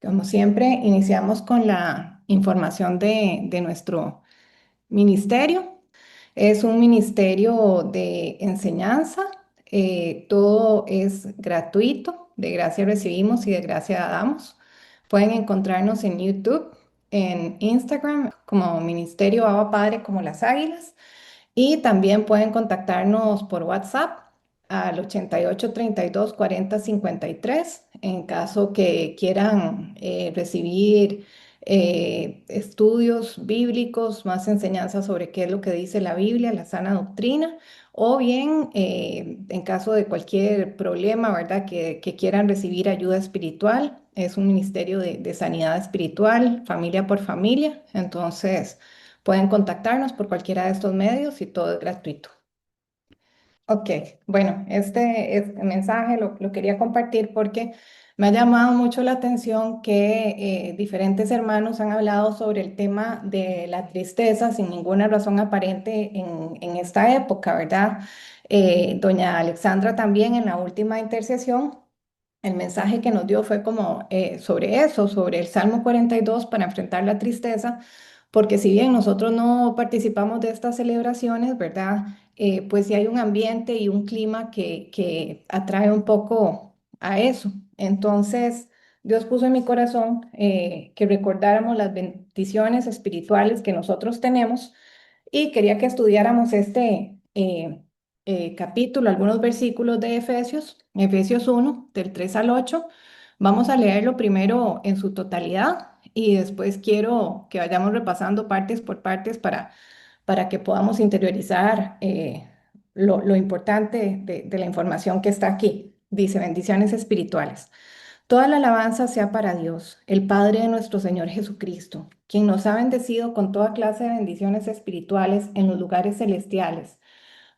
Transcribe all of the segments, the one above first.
Como siempre, iniciamos con la información de nuestro ministerio. Es un ministerio de enseñanza. Todo es gratuito. De gracia recibimos y de gracia damos. Pueden encontrarnos en YouTube, en Instagram, como Ministerio Abba Padre, como las Águilas. Y también pueden contactarnos por WhatsApp al 88 32 40 53 en caso que quieran recibir estudios bíblicos, más enseñanzas sobre qué es lo que dice la Biblia, la sana doctrina, o bien en caso de cualquier problema, ¿verdad? Que quieran recibir ayuda espiritual. Es un ministerio de sanidad espiritual, familia por familia. Entonces, pueden contactarnos por cualquiera de estos medios y todo es gratuito. Ok, bueno, este mensaje lo quería compartir porque me ha llamado mucho la atención que diferentes hermanos han hablado sobre el tema de la tristeza sin ninguna razón aparente en esta época, ¿verdad? Doña Alexandra también en la última intercesión. El mensaje que nos dio fue como sobre eso, sobre el Salmo 42 para enfrentar la tristeza, porque si bien nosotros no participamos de estas celebraciones, ¿verdad? Pues sí hay un ambiente y un clima que atrae un poco a eso. Entonces, Dios puso en mi corazón que recordáramos las bendiciones espirituales que nosotros tenemos y quería que estudiáramos este capítulo, algunos versículos de Efesios, Efesios 1, del 3 al 8. Vamos a leerlo primero en su totalidad y después quiero que vayamos repasando partes por partes para que podamos interiorizar lo importante de la información que está aquí. Dice, bendiciones espirituales. Toda la alabanza sea para Dios, el Padre de nuestro Señor Jesucristo, quien nos ha bendecido con toda clase de bendiciones espirituales en los lugares celestiales,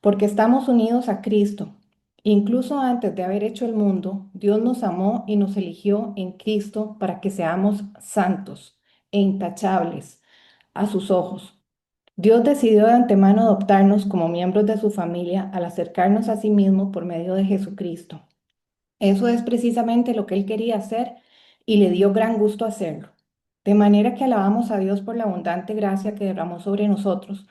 porque estamos unidos a Cristo. Incluso antes de haber hecho el mundo, Dios nos amó y nos eligió en Cristo para que seamos santos e intachables a sus ojos. Dios decidió de antemano adoptarnos como miembros de su familia al acercarnos a sí mismo por medio de Jesucristo. Eso es precisamente lo que él quería hacer y le dio gran gusto hacerlo. De manera que alabamos a Dios por la abundante gracia que derramó sobre nosotros,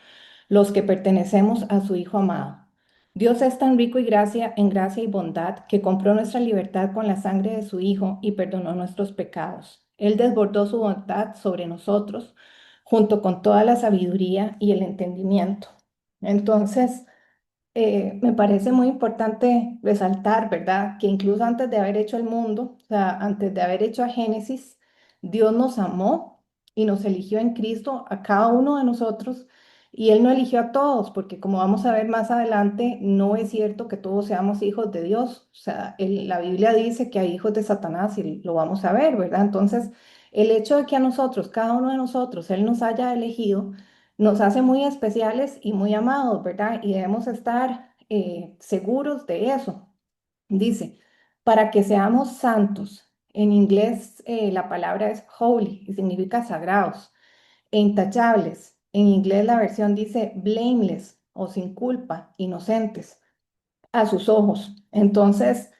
los que pertenecemos a su Hijo amado. Dios es tan rico en gracia y bondad que compró nuestra libertad con la sangre de su Hijo y perdonó nuestros pecados. Él desbordó su bondad sobre nosotros, junto con toda la sabiduría y el entendimiento. Entonces, me parece muy importante resaltar, ¿verdad? Que incluso antes de haber hecho el mundo, o sea, antes de haber hecho a Génesis, Dios nos amó y nos eligió en Cristo a cada uno de nosotros y Él no eligió a todos, porque como vamos a ver más adelante, no es cierto que todos seamos hijos de Dios. O sea, la Biblia dice que hay hijos de Satanás y lo vamos a ver, ¿verdad? Entonces, el hecho de que a nosotros, cada uno de nosotros, Él nos haya elegido, nos hace muy especiales y muy amados, ¿verdad? Y debemos estar seguros de eso. Dice, para que seamos santos. En inglés la palabra es holy y significa sagrados e intachables. En inglés la versión dice blameless o sin culpa, inocentes, a sus ojos. Entonces,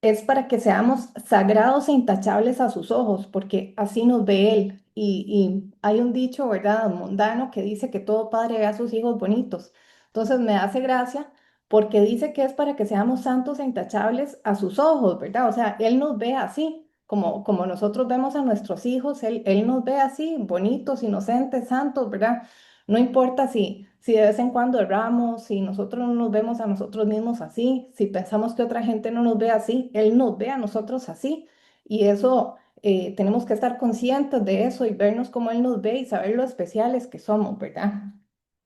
es para que seamos sagrados e intachables a sus ojos, porque así nos ve Él. Y hay un dicho, ¿verdad?, mundano que dice que todo padre ve a sus hijos bonitos. Entonces me hace gracia porque dice que es para que seamos santos e intachables a sus ojos, ¿verdad? O sea, Él nos ve así, como nosotros vemos a nuestros hijos, Él nos ve así, bonitos, inocentes, santos, ¿verdad? No importa si de vez en cuando erramos, si nosotros no nos vemos a nosotros mismos así, si pensamos que otra gente no nos ve así, Él nos ve a nosotros así. Y eso, tenemos que estar conscientes de eso y vernos como Él nos ve y saber lo especiales que somos, ¿verdad?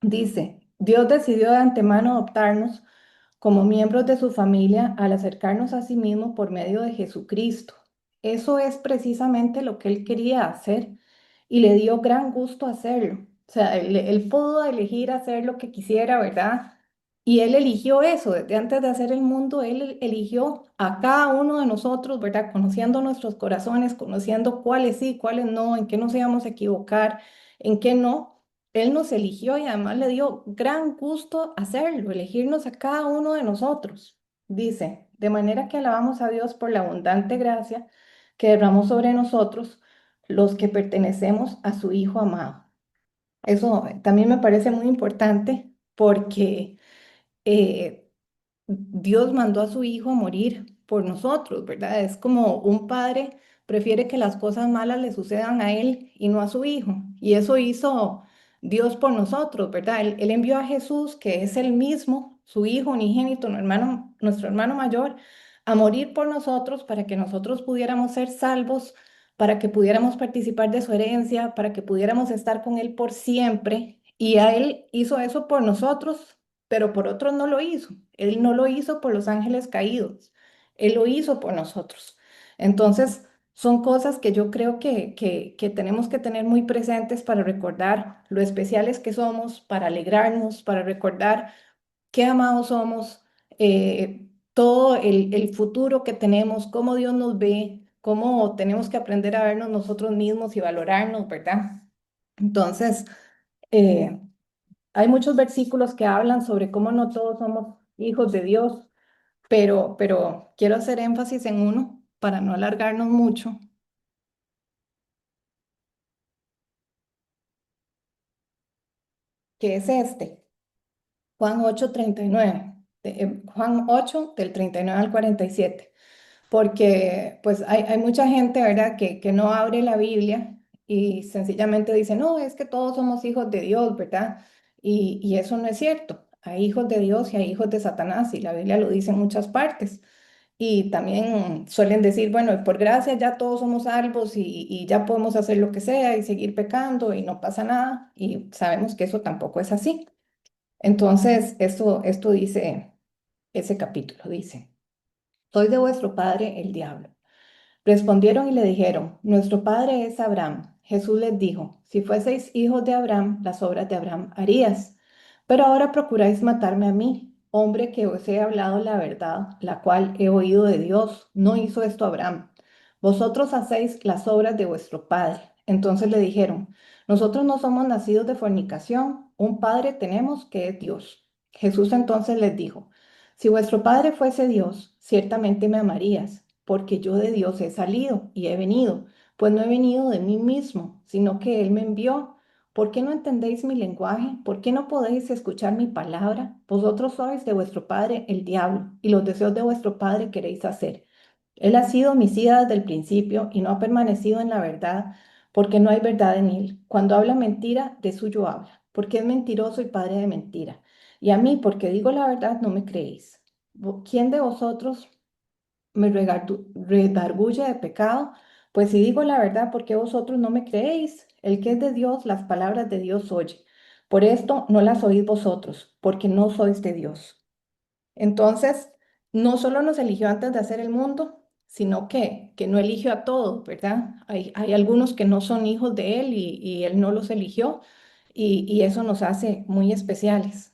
Dice, Dios decidió de antemano adoptarnos como miembros de su familia al acercarnos a sí mismo por medio de Jesucristo. Eso es precisamente lo que Él quería hacer y le dio gran gusto hacerlo. O sea, él pudo elegir hacer lo que quisiera, ¿verdad? Y Él eligió eso. Desde antes de hacer el mundo, Él eligió a cada uno de nosotros, ¿verdad? Conociendo nuestros corazones, conociendo cuáles sí, cuáles no, en qué nos íbamos a equivocar, en qué no. Él nos eligió y además le dio gran gusto hacerlo, elegirnos a cada uno de nosotros. Dice, de manera que alabamos a Dios por la abundante gracia que derramó sobre nosotros los que pertenecemos a su Hijo amado. Eso también me parece muy importante porque eh, Dios mandó a su hijo a morir por nosotros, ¿verdad? Es como un padre prefiere que las cosas malas le sucedan a él y no a su hijo. Y eso hizo Dios por nosotros, ¿verdad? Él envió a Jesús, que es el mismo, su hijo unigénito, nuestro hermano mayor, a morir por nosotros para que nosotros pudiéramos ser salvos, para que pudiéramos participar de su herencia, para que pudiéramos estar con él por siempre. Y a él hizo eso por nosotros, pero por otros no lo hizo. Él no lo hizo por los ángeles caídos, Él lo hizo por nosotros. Entonces, son cosas que yo creo que tenemos que tener muy presentes para recordar lo especiales que somos, para alegrarnos, para recordar qué amados somos, todo el futuro que tenemos, cómo Dios nos ve, cómo tenemos que aprender a vernos nosotros mismos y valorarnos, ¿verdad? Entonces, eh, hay muchos versículos que hablan sobre cómo no todos somos hijos de Dios, pero quiero hacer énfasis en uno para no alargarnos mucho, que es este, Juan 8:39, Juan 8 del 39 al 47. Porque pues hay mucha gente, ¿verdad?, que no abre la Biblia y sencillamente dice, no, es que todos somos hijos de Dios, ¿verdad? Y eso no es cierto. Hay hijos de Dios y hay hijos de Satanás, y la Biblia lo dice en muchas partes. Y también suelen decir, bueno, por gracia ya todos somos salvos y ya podemos hacer lo que sea y seguir pecando y no pasa nada. Y sabemos que eso tampoco es así. Entonces, esto dice, ese capítulo dice, soy de vuestro padre el diablo. Respondieron y le dijeron, nuestro padre es Abraham. Jesús les dijo, si fueseis hijos de Abraham, las obras de Abraham harías. Pero ahora procuráis matarme a mí, hombre que os he hablado la verdad, la cual he oído de Dios. No hizo esto Abraham. Vosotros hacéis las obras de vuestro padre. Entonces le dijeron, nosotros no somos nacidos de fornicación, un padre tenemos que es Dios. Jesús entonces les dijo, si vuestro padre fuese Dios, ciertamente me amarías, porque yo de Dios he salido y he venido, pues no he venido de mí mismo, sino que Él me envió. ¿Por qué no entendéis mi lenguaje? ¿Por qué no podéis escuchar mi palabra? Vosotros sois de vuestro padre el diablo, y los deseos de vuestro padre queréis hacer. Él ha sido homicida desde el principio y no ha permanecido en la verdad, porque no hay verdad en él. Cuando habla mentira, de suyo habla, porque es mentiroso y padre de mentira. Y a mí, porque digo la verdad, no me creéis. ¿Quién de vosotros me redarguye de pecado? Pues si digo la verdad, ¿por qué vosotros no me creéis? El que es de Dios, las palabras de Dios oye. Por esto no las oís vosotros, porque no sois de Dios. Entonces, no solo nos eligió antes de hacer el mundo, sino que no eligió a todos, ¿verdad? Hay algunos que no son hijos de Él y Él no los eligió, y eso nos hace muy especiales.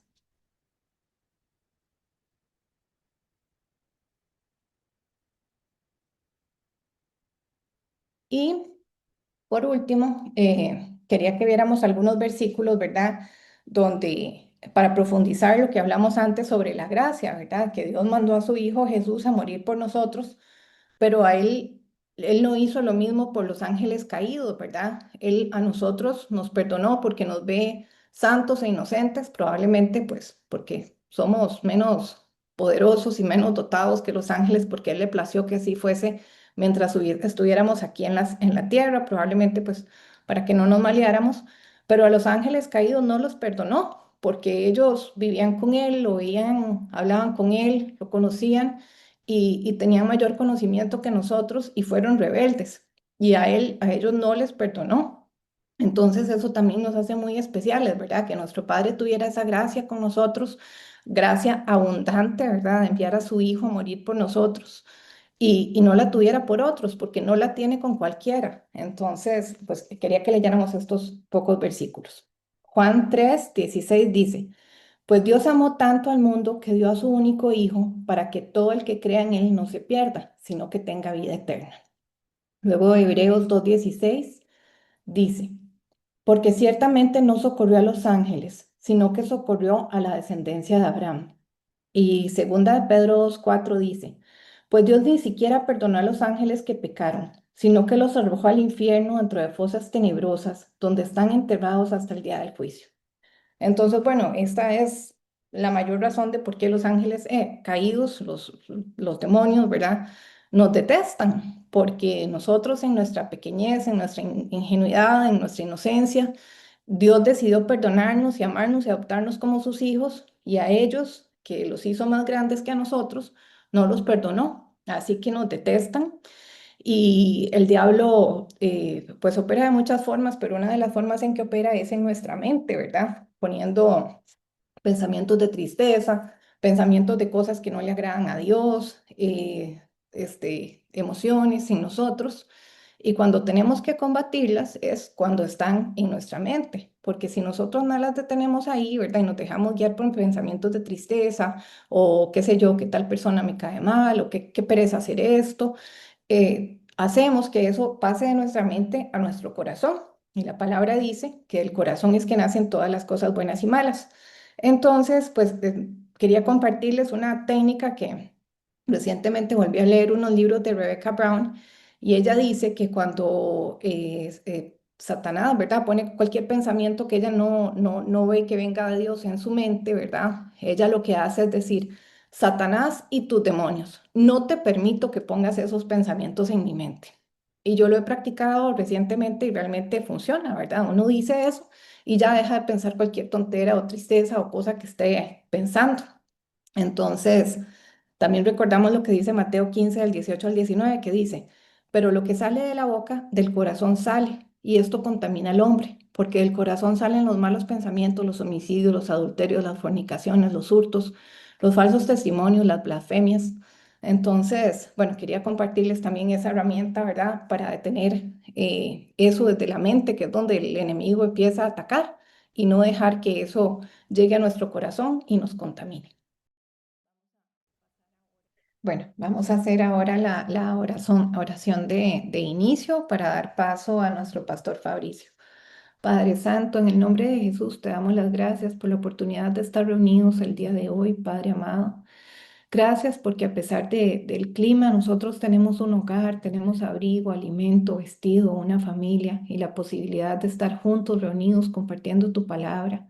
Y por último, quería que viéramos algunos versículos, ¿verdad? Donde, para profundizar lo que hablamos antes sobre la gracia, ¿verdad? Que Dios mandó a su Hijo Jesús a morir por nosotros, pero a él no hizo lo mismo por los ángeles caídos, ¿verdad? Él a nosotros nos perdonó porque nos ve santos e inocentes, probablemente pues porque somos menos poderosos y menos dotados que los ángeles, porque Él le plació que así fuese mientras estuviéramos aquí en la tierra, probablemente pues para que no nos maleáramos, pero a los ángeles caídos no los perdonó, porque ellos vivían con Él, lo veían, hablaban con Él, lo conocían y tenían mayor conocimiento que nosotros y fueron rebeldes y a ellos no les perdonó. Entonces eso también nos hace muy especiales, ¿verdad? Que nuestro Padre tuviera esa gracia con nosotros, gracia abundante, ¿verdad? De enviar a su Hijo a morir por nosotros y no la tuviera por otros, porque no la tiene con cualquiera. Entonces, pues quería que leyéramos estos pocos versículos. Juan 3:16 dice, pues Dios amó tanto al mundo que dio a su único Hijo para que todo el que crea en Él no se pierda, sino que tenga vida eterna. Luego Hebreos 2:16 dice, porque ciertamente no socorrió a los ángeles, sino que socorrió a la descendencia de Abraham. Y segunda de Pedro 2:4 dice, pues Dios ni siquiera perdonó a los ángeles que pecaron, sino que los arrojó al infierno dentro de fosas tenebrosas, donde están enterrados hasta el día del juicio. Entonces, bueno, esta es la mayor razón de por qué los ángeles caídos, los demonios, ¿verdad? Nos detestan, porque nosotros en nuestra pequeñez, en nuestra ingenuidad, en nuestra inocencia, Dios decidió perdonarnos y amarnos y adoptarnos como sus hijos, y a ellos, que los hizo más grandes que a nosotros, no los perdonó. Así que nos detestan. Y el diablo, pues opera de muchas formas, pero una de las formas en que opera es en nuestra mente, ¿verdad? Poniendo pensamientos de tristeza, pensamientos de cosas que no le agradan a Dios, emociones en nosotros. Y cuando tenemos que combatirlas es cuando están en nuestra mente, porque si nosotros no las detenemos ahí, ¿verdad? Y nos dejamos guiar por pensamientos de tristeza o qué sé yo, qué tal persona me cae mal o qué pereza hacer esto, hacemos que eso pase de nuestra mente a nuestro corazón. Y la palabra dice que el corazón es que nacen todas las cosas buenas y malas. Entonces, pues quería compartirles una técnica que recientemente volví a leer unos libros de Rebecca Brown y ella dice que cuando Satanás, ¿verdad? Pone cualquier pensamiento que ella no ve que venga de Dios en su mente, ¿verdad? Ella lo que hace es decir, Satanás y tus demonios, no te permito que pongas esos pensamientos en mi mente. Y yo lo he practicado recientemente y realmente funciona, ¿verdad? Uno dice eso y ya deja de pensar cualquier tontera o tristeza o cosa que esté pensando. Entonces, también recordamos lo que dice Mateo 15, del 18 al 19, que dice, pero lo que sale de la boca, del corazón sale, y esto contamina al hombre, porque del corazón salen los malos pensamientos, los homicidios, los adulterios, las fornicaciones, los hurtos, los falsos testimonios, las blasfemias. Entonces, bueno, quería compartirles también esa herramienta, ¿verdad? Para detener eso desde la mente, que es donde el enemigo empieza a atacar, y no dejar que eso llegue a nuestro corazón y nos contamine. Bueno, vamos a hacer ahora la oración de inicio para dar paso a nuestro pastor Fabricio. Padre Santo, en el nombre de Jesús te damos las gracias por la oportunidad de estar reunidos el día de hoy, Padre amado. Gracias porque a pesar del clima, nosotros tenemos un hogar, tenemos abrigo, alimento, vestido, una familia y la posibilidad de estar juntos, reunidos, compartiendo tu palabra.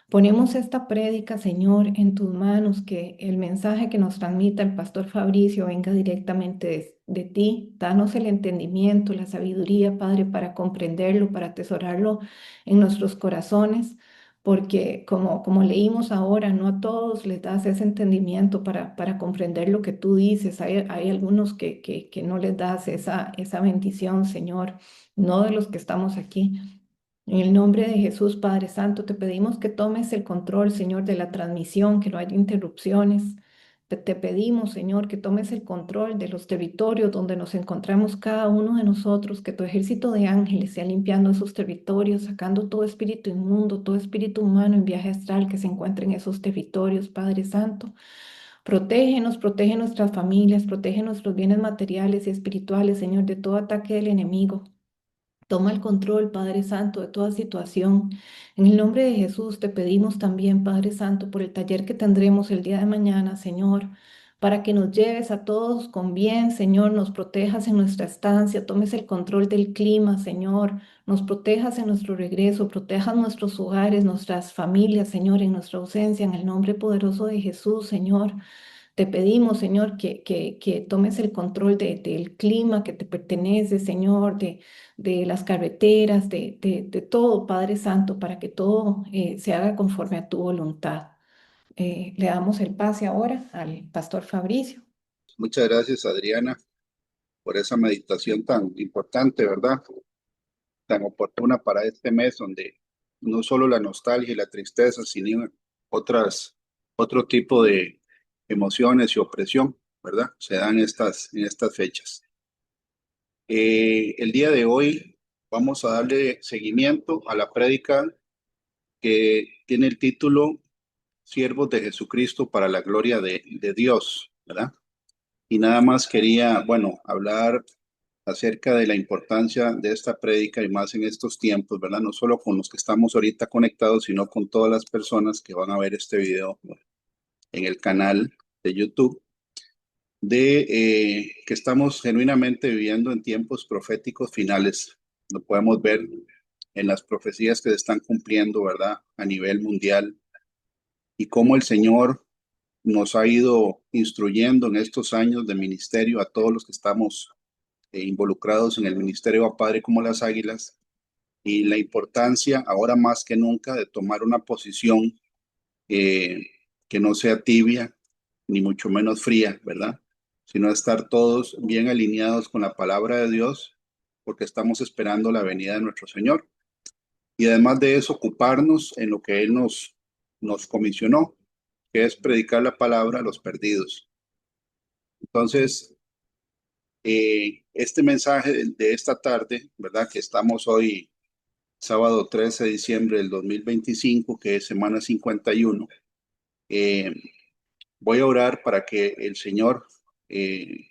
Ponemos esta prédica, Señor, en tus manos, que el mensaje que nos transmita el pastor Fabricio venga directamente de ti. Danos el entendimiento, la sabiduría, Padre, para comprenderlo, para atesorarlo en nuestros corazones, porque como leímos ahora, no a todos les das ese entendimiento para comprender lo que tú dices. Hay algunos que no les das esa bendición, Señor, no de los que estamos aquí. En el nombre de Jesús, Padre Santo, te pedimos que tomes el control, Señor, de la transmisión, que no haya interrupciones. Te pedimos, Señor, que tomes el control de los territorios donde nos encontramos cada uno de nosotros, que tu ejército de ángeles sea limpiando esos territorios, sacando todo espíritu inmundo, todo espíritu humano en viaje astral que se encuentre en esos territorios, Padre Santo. Protégenos, protege nuestras familias, protege nuestros bienes materiales y espirituales, Señor, de todo ataque del enemigo. Toma el control, Padre Santo, de toda situación. En el nombre de Jesús te pedimos también, Padre Santo, por el taller que tendremos el día de mañana, Señor, para que nos lleves a todos con bien, Señor, nos protejas en nuestra estancia, tomes el control del clima, Señor, nos protejas en nuestro regreso, protejas nuestros hogares, nuestras familias, Señor, en nuestra ausencia, en el nombre poderoso de Jesús, Señor. Te pedimos, Señor, que tomes el control del clima que te pertenece, Señor, de las carreteras, de todo, Padre Santo, para que todo se haga conforme a tu voluntad. Le damos el pase ahora al pastor Fabricio. Muchas gracias, Adriana, por esa meditación tan importante, ¿verdad? Tan oportuna para este mes, donde no solo la nostalgia y la tristeza, sino otras, otro tipo de emociones y opresión, ¿verdad? Se dan en estas fechas. El día de hoy vamos a darle seguimiento a la prédica que tiene el título Siervos de Jesucristo para la gloria de Dios, ¿verdad? Y nada más quería, bueno, hablar acerca de la importancia de esta prédica y más en estos tiempos, ¿verdad? No solo con los que estamos ahorita conectados, sino con todas las personas que van a ver este video en el canal de YouTube. de que estamos genuinamente viviendo en tiempos proféticos finales. Lo podemos ver en las profecías que se están cumpliendo, ¿verdad? A nivel mundial y cómo el Señor nos ha ido instruyendo en estos años de ministerio a todos los que estamos involucrados en el ministerio a Padre como las Águilas y la importancia ahora más que nunca de tomar una posición eh, que no sea tibia ni mucho menos fría, ¿verdad? Sino estar todos bien alineados con la palabra de Dios porque estamos esperando la venida de nuestro Señor. Y además de eso, ocuparnos en lo que Él nos comisionó, que es predicar la palabra a los perdidos. Entonces, este mensaje de esta tarde, ¿verdad? Que estamos hoy, sábado 13 de diciembre del 2025, que es semana 51, eh, voy a orar para que el Señor eh,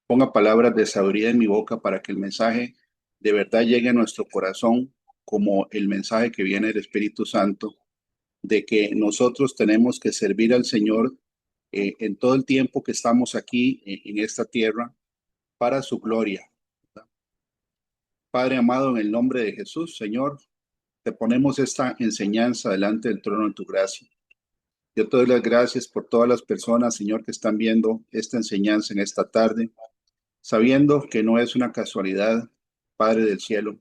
ponga palabras de sabiduría en mi boca para que el mensaje de verdad llegue a nuestro corazón como el mensaje que viene del Espíritu Santo, de que nosotros tenemos que servir al Señor en todo el tiempo que estamos aquí en esta tierra para su gloria. Padre amado, en el nombre de Jesús, Señor, te ponemos esta enseñanza delante del trono de tu gracia. Yo te doy las gracias por todas las personas, Señor, que están viendo esta enseñanza en esta tarde, sabiendo que no es una casualidad, Padre del cielo,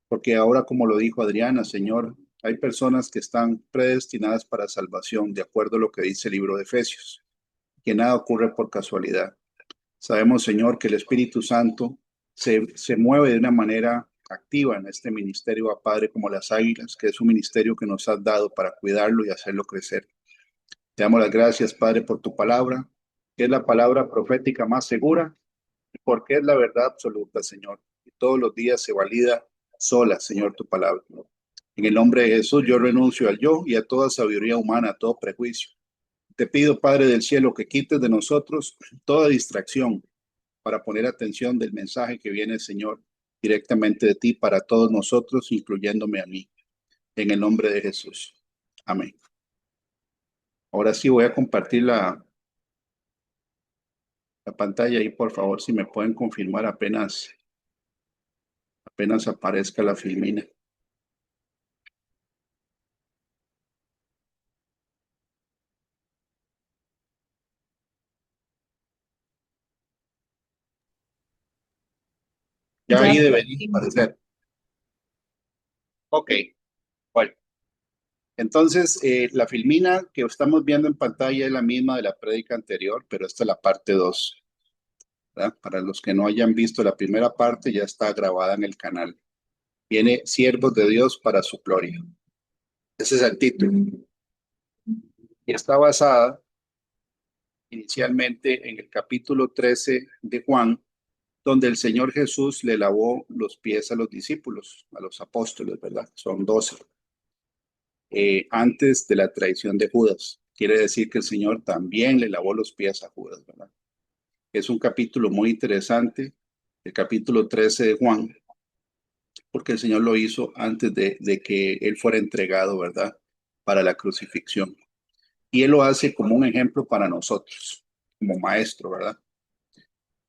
porque ahora, como lo dijo Adriana, Señor, hay personas que están predestinadas para salvación, de acuerdo a lo que dice el libro de Efesios, que nada ocurre por casualidad. Sabemos, Señor, que el Espíritu Santo se mueve de una manera activa en este ministerio a Padre como las Águilas, que es un ministerio que nos has dado para cuidarlo y hacerlo crecer. Te damos las gracias, Padre, por tu palabra, que es la palabra profética más segura, porque es la verdad absoluta, Señor. Y todos los días se valida sola, Señor, tu palabra. En el nombre de Jesús, yo renuncio al yo y a toda sabiduría humana, a todo prejuicio. Te pido, Padre del cielo, que quites de nosotros toda distracción para poner atención del mensaje que viene, Señor, directamente de ti para todos nosotros, incluyéndome a mí. En el nombre de Jesús. Amén. Ahora sí voy a compartir la pantalla ahí, por favor, si me pueden confirmar apenas aparezca la filmina. Ya Ya ahí está. debería aparecer. Ok, bueno. Entonces, la filmina que estamos viendo en pantalla es la misma de la prédica anterior, pero esta es la parte 2, ¿verdad? Para los que no hayan visto la primera parte, ya está grabada en el canal. Viene Siervos de Dios para su gloria. Ese es el título. Y está basada inicialmente en el capítulo 13 de Juan, donde el Señor Jesús le lavó los pies a los discípulos, a los apóstoles, ¿verdad? Son 12, antes de la traición de Judas. Quiere decir que el Señor también le lavó los pies a Judas, ¿verdad? Es un capítulo muy interesante, el capítulo 13 de Juan, porque el Señor lo hizo antes de que Él fuera entregado, ¿verdad? Para la crucifixión. Y Él lo hace como un ejemplo para nosotros, como maestro, ¿verdad?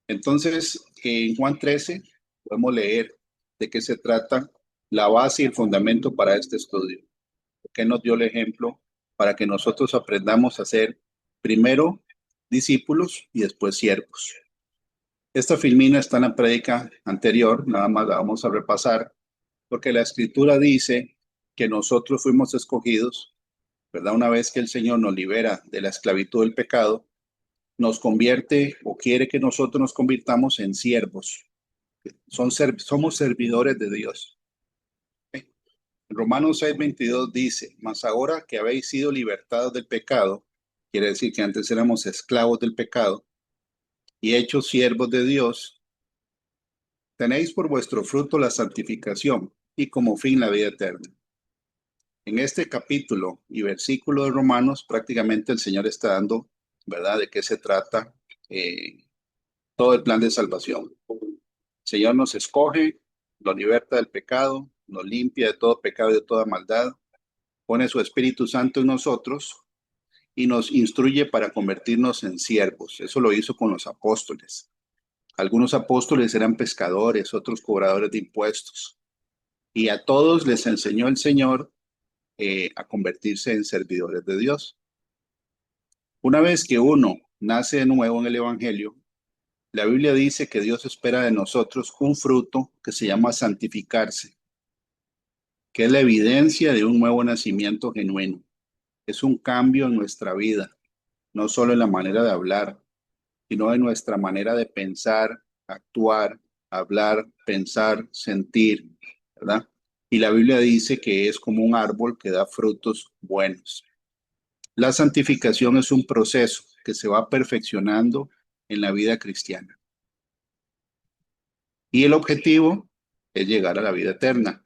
Entonces, en Juan 13 podemos leer de qué se trata la base y el fundamento para este estudio. Que nos dio el ejemplo para que nosotros aprendamos a ser primero discípulos y después siervos. Esta filmina está en la prédica anterior, nada más la vamos a repasar, porque la escritura dice que nosotros fuimos escogidos, ¿verdad? Una vez que el Señor nos libera de la esclavitud del pecado, nos convierte o quiere que nosotros nos convirtamos en siervos. Somos servidores de Dios. Romanos 6:22 dice, mas ahora que habéis sido libertados del pecado, quiere decir que antes éramos esclavos del pecado y hechos siervos de Dios, tenéis por vuestro fruto la santificación y como fin la vida eterna. En este capítulo y versículo de Romanos, prácticamente el Señor está dando, ¿verdad?, de qué se trata todo el plan de salvación. El Señor nos escoge, nos liberta del pecado, nos limpia de todo pecado y de toda maldad, pone su Espíritu Santo en nosotros y nos instruye para convertirnos en siervos. Eso lo hizo con los apóstoles. Algunos apóstoles eran pescadores, otros cobradores de impuestos. Y a todos les enseñó el Señor a convertirse en servidores de Dios. Una vez que uno nace de nuevo en el Evangelio, la Biblia dice que Dios espera de nosotros un fruto que se llama santificarse, que es la evidencia de un nuevo nacimiento genuino. Es un cambio en nuestra vida, no solo en la manera de hablar, sino en nuestra manera de pensar, actuar, hablar, pensar, sentir, ¿verdad? Y la Biblia dice que es como un árbol que da frutos buenos. La santificación es un proceso que se va perfeccionando en la vida cristiana. Y el objetivo es llegar a la vida eterna.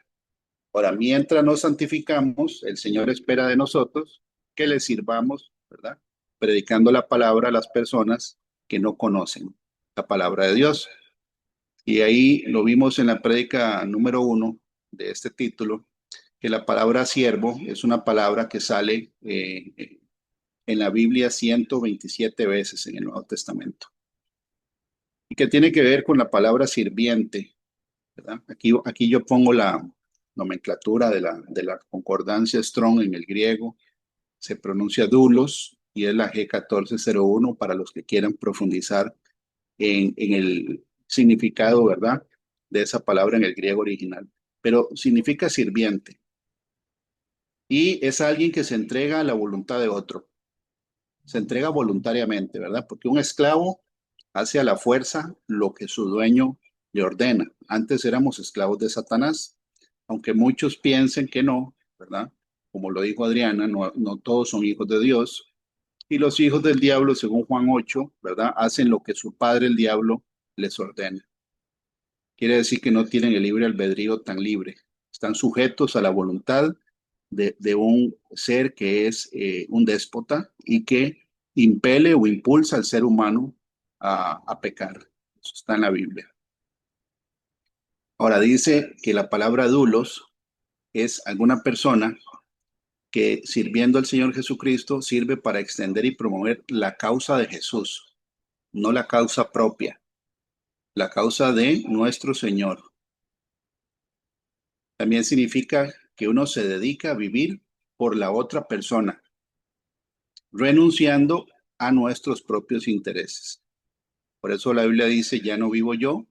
Ahora, mientras nos santificamos, el Señor espera de nosotros que le sirvamos, ¿verdad? Predicando la palabra a las personas que no conocen la palabra de Dios. Y ahí lo vimos en la prédica número 1 de este título, que la palabra siervo es una palabra que sale en la Biblia 127 veces en el Nuevo Testamento y que tiene que ver con la palabra sirviente, ¿verdad? Aquí yo pongo la nomenclatura de la concordancia Strong en el griego, se pronuncia doulos y es la G1401 para los que quieran profundizar en el significado, ¿verdad? De esa palabra en el griego original. Pero significa sirviente y es alguien que se entrega a la voluntad de otro, se entrega voluntariamente, ¿verdad? Porque un esclavo hace a la fuerza lo que su dueño le ordena. Antes éramos esclavos de Satanás, aunque muchos piensen que no, ¿verdad? Como lo dijo Adriana, no todos son hijos de Dios. Y los hijos del diablo, según Juan 8, ¿verdad? Hacen lo que su padre, el diablo, les ordena. Quiere decir que no tienen el libre albedrío tan libre. Están sujetos a la voluntad de un ser que es un déspota y que impele o impulsa al ser humano a pecar. Eso está en la Biblia. Ahora dice que la palabra dulos es alguna persona que sirviendo al Señor Jesucristo sirve para extender y promover la causa de Jesús, no la causa propia, la causa de nuestro Señor. También significa que uno se dedica a vivir por la otra persona, renunciando a nuestros propios intereses. Por eso la Biblia dice, ya no vivo yo,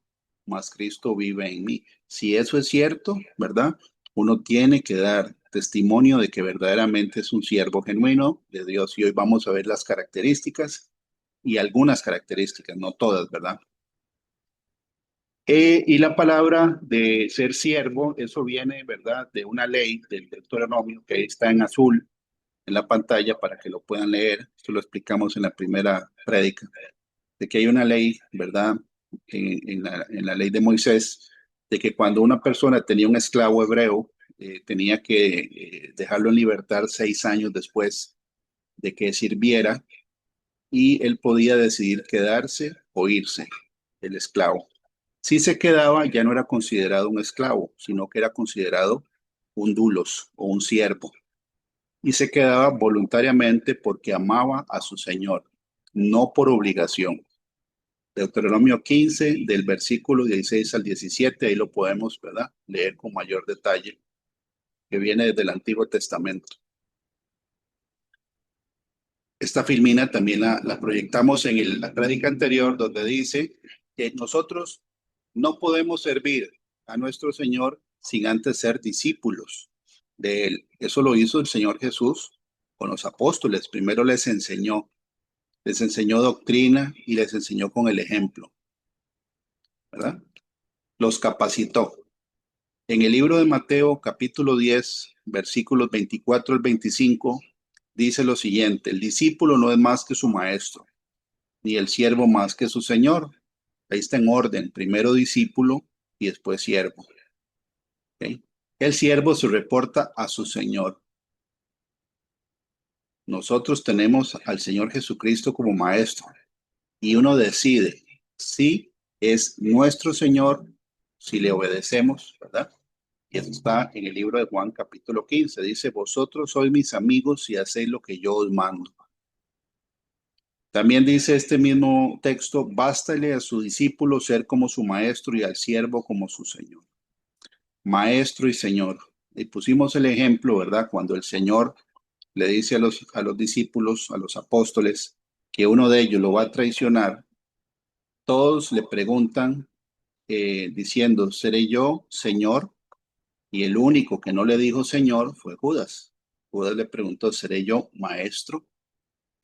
mas Cristo vive en mí. Si eso es cierto, ¿verdad? Uno tiene que dar testimonio de que verdaderamente es un siervo genuino de Dios. Y hoy vamos a ver las características y algunas características, no todas, ¿verdad? Y la palabra de ser siervo, eso viene, ¿verdad? De una ley del Deuteronomio que está en azul en la pantalla para que lo puedan leer. Esto lo explicamos en la primera prédica, de que hay una ley, ¿verdad? En la ley de Moisés, de que cuando una persona tenía un esclavo hebreo, tenía que dejarlo en libertad 6 años después de que sirviera y él podía decidir quedarse o irse, el esclavo. Si se quedaba, ya no era considerado un esclavo, sino que era considerado un dulos o un siervo. Y se quedaba voluntariamente porque amaba a su señor, no por obligación. Deuteronomio 15, del versículo 16 al 17, ahí lo podemos, ¿verdad? Leer con mayor detalle, que viene desde el Antiguo Testamento. Esta filmina también la proyectamos en la prédica anterior, donde dice que nosotros no podemos servir a nuestro Señor sin antes ser discípulos de Él. Eso lo hizo el Señor Jesús con los apóstoles. Primero les enseñó doctrina y les enseñó con el ejemplo, ¿verdad? Los capacitó. En el libro de Mateo, capítulo 10, versículos 24 al 25, dice lo siguiente: el discípulo no es más que su maestro, ni el siervo más que su señor. Ahí está en orden: primero discípulo y después siervo. ¿Okay? El siervo se reporta a su señor. Nosotros tenemos al Señor Jesucristo como maestro y uno decide si es nuestro Señor, si le obedecemos, ¿verdad? Y eso está en el libro de Juan capítulo 15. Dice, vosotros sois mis amigos si hacéis lo que yo os mando. También dice este mismo texto, bástale a su discípulo ser como su maestro y al siervo como su señor. Maestro y señor. Y pusimos el ejemplo, ¿verdad? Cuando el Señor le dice a los discípulos, a los apóstoles, que uno de ellos lo va a traicionar, todos le preguntan diciendo, ¿seré yo, Señor? Y el único que no le dijo Señor fue Judas. Judas le preguntó, ¿seré yo, Maestro?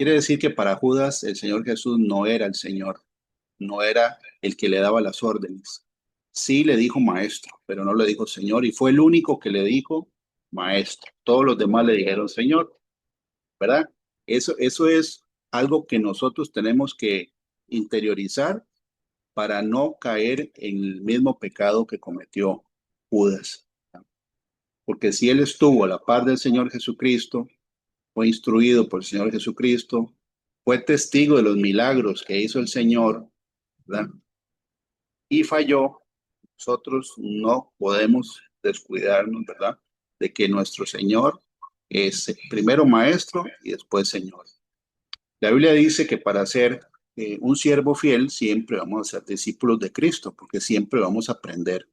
Quiere decir que para Judas el Señor Jesús no era el Señor, no era el que le daba las órdenes. Sí le dijo Maestro, pero no le dijo Señor, y fue el único que le dijo Maestro. Todos los demás le dijeron Señor, ¿verdad? Eso es algo que nosotros tenemos que interiorizar para no caer en el mismo pecado que cometió Judas. Porque si él estuvo a la par del Señor Jesucristo, fue instruido por el Señor Jesucristo, fue testigo de los milagros que hizo el Señor, ¿verdad? Y falló, nosotros no podemos descuidarnos, ¿verdad? De que nuestro Señor es primero maestro y después Señor. La Biblia dice que para ser un siervo fiel siempre vamos a ser discípulos de Cristo, porque siempre vamos a aprender.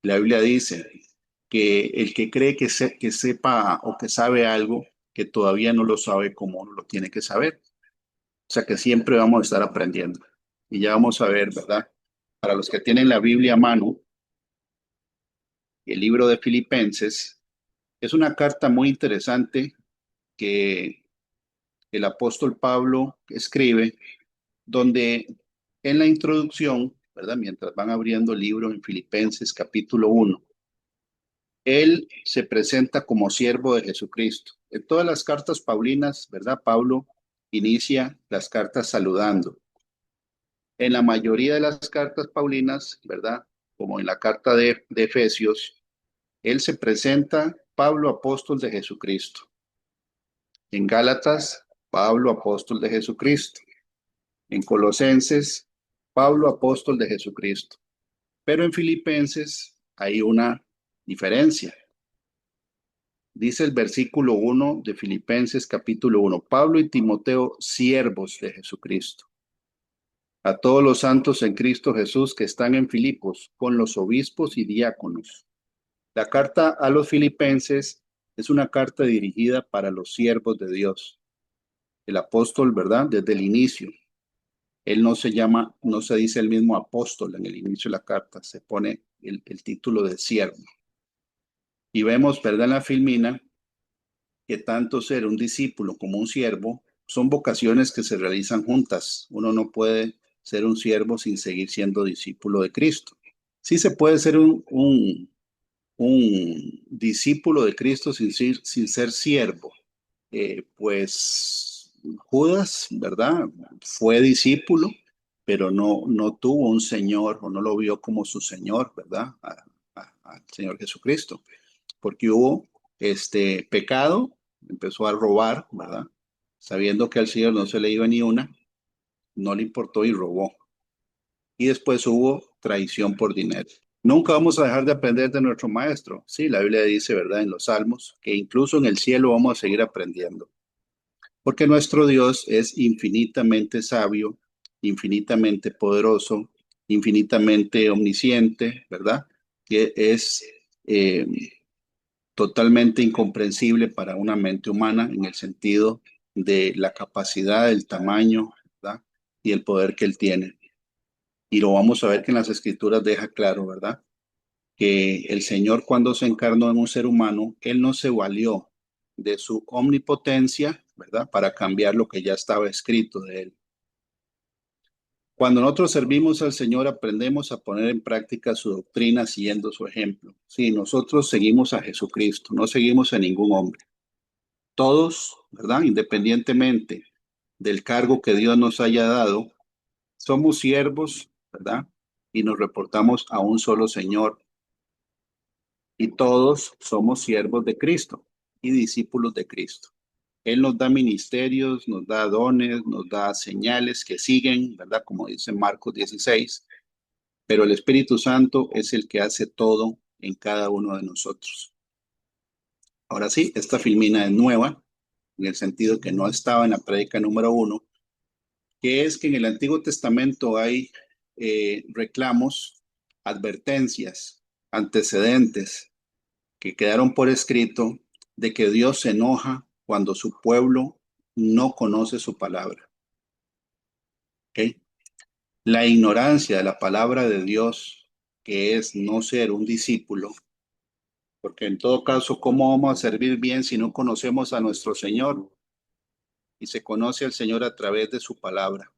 La Biblia dice que el que cree que sepa o que sabe algo, que todavía no lo sabe como lo tiene que saber. O sea que siempre vamos a estar aprendiendo. Y ya vamos a ver, ¿verdad? Para los que tienen la Biblia a mano, el libro de Filipenses es una carta muy interesante que el apóstol Pablo escribe, donde en la introducción, ¿verdad? Mientras van abriendo el libro en Filipenses capítulo 1, él se presenta como siervo de Jesucristo. En todas las cartas paulinas, ¿verdad? Pablo inicia las cartas saludando. En la mayoría de las cartas paulinas, ¿verdad? Como en la carta de Efesios, él se presenta Pablo, apóstol de Jesucristo. En Gálatas, Pablo, apóstol de Jesucristo. En Colosenses, Pablo, apóstol de Jesucristo. Pero en Filipenses hay una diferencia. Dice el versículo 1 de Filipenses capítulo 1, Pablo y Timoteo, siervos de Jesucristo. A todos los santos en Cristo Jesús que están en Filipos, con los obispos y diáconos. La carta a los filipenses es una carta dirigida para los siervos de Dios. El apóstol, ¿verdad? Desde el inicio. Él no se llama, no se dice el mismo apóstol en el inicio de la carta, se pone el título de siervo. Y vemos, ¿verdad? En la Filmina, que tanto ser un discípulo como un siervo son vocaciones que se realizan juntas. Uno no puede ser un siervo sin seguir siendo discípulo de Cristo. Sí se puede ser un discípulo de Cristo sin ser siervo. Pues Judas, ¿verdad? Fue discípulo, pero no tuvo un Señor o no lo vio como su Señor, ¿verdad? Al Señor Jesucristo, porque hubo este pecado, empezó a robar, ¿verdad? Sabiendo que al Señor no se le iba ni una, no le importó y robó. Y después hubo traición por dinero. Nunca vamos a dejar de aprender de nuestro maestro. Sí, la Biblia dice, ¿verdad? En los Salmos, que incluso en el cielo vamos a seguir aprendiendo. Porque nuestro Dios es infinitamente sabio, infinitamente poderoso, infinitamente omnisciente, ¿verdad? Que es eh, totalmente incomprensible para una mente humana en el sentido de la capacidad, el tamaño, ¿verdad? Y el poder que él tiene. Y lo vamos a ver que en las escrituras deja claro, ¿verdad? Que el Señor cuando se encarnó en un ser humano, Él no se valió de su omnipotencia, ¿verdad? Para cambiar lo que ya estaba escrito de Él. Cuando nosotros servimos al Señor, aprendemos a poner en práctica su doctrina siguiendo su ejemplo. Sí, nosotros seguimos a Jesucristo, no seguimos a ningún hombre. Todos, ¿verdad? Independientemente del cargo que Dios nos haya dado, somos siervos, ¿verdad? Y nos reportamos a un solo Señor, y todos somos siervos de Cristo y discípulos de Cristo. Él nos da ministerios, nos da dones, nos da señales que siguen, ¿verdad? Como dice Marcos 16, pero el Espíritu Santo es el que hace todo en cada uno de nosotros. Ahora sí, esta filmina es nueva, en el sentido que no estaba en la prédica número 1, que es que en el Antiguo Testamento hay reclamos, advertencias, antecedentes que quedaron por escrito de que Dios se enoja cuando su pueblo no conoce su palabra. ¿Ok? La ignorancia de la palabra de Dios, que es no ser un discípulo, porque en todo caso, ¿cómo vamos a servir bien si no conocemos a nuestro Señor? Y se conoce al Señor a través de su palabra.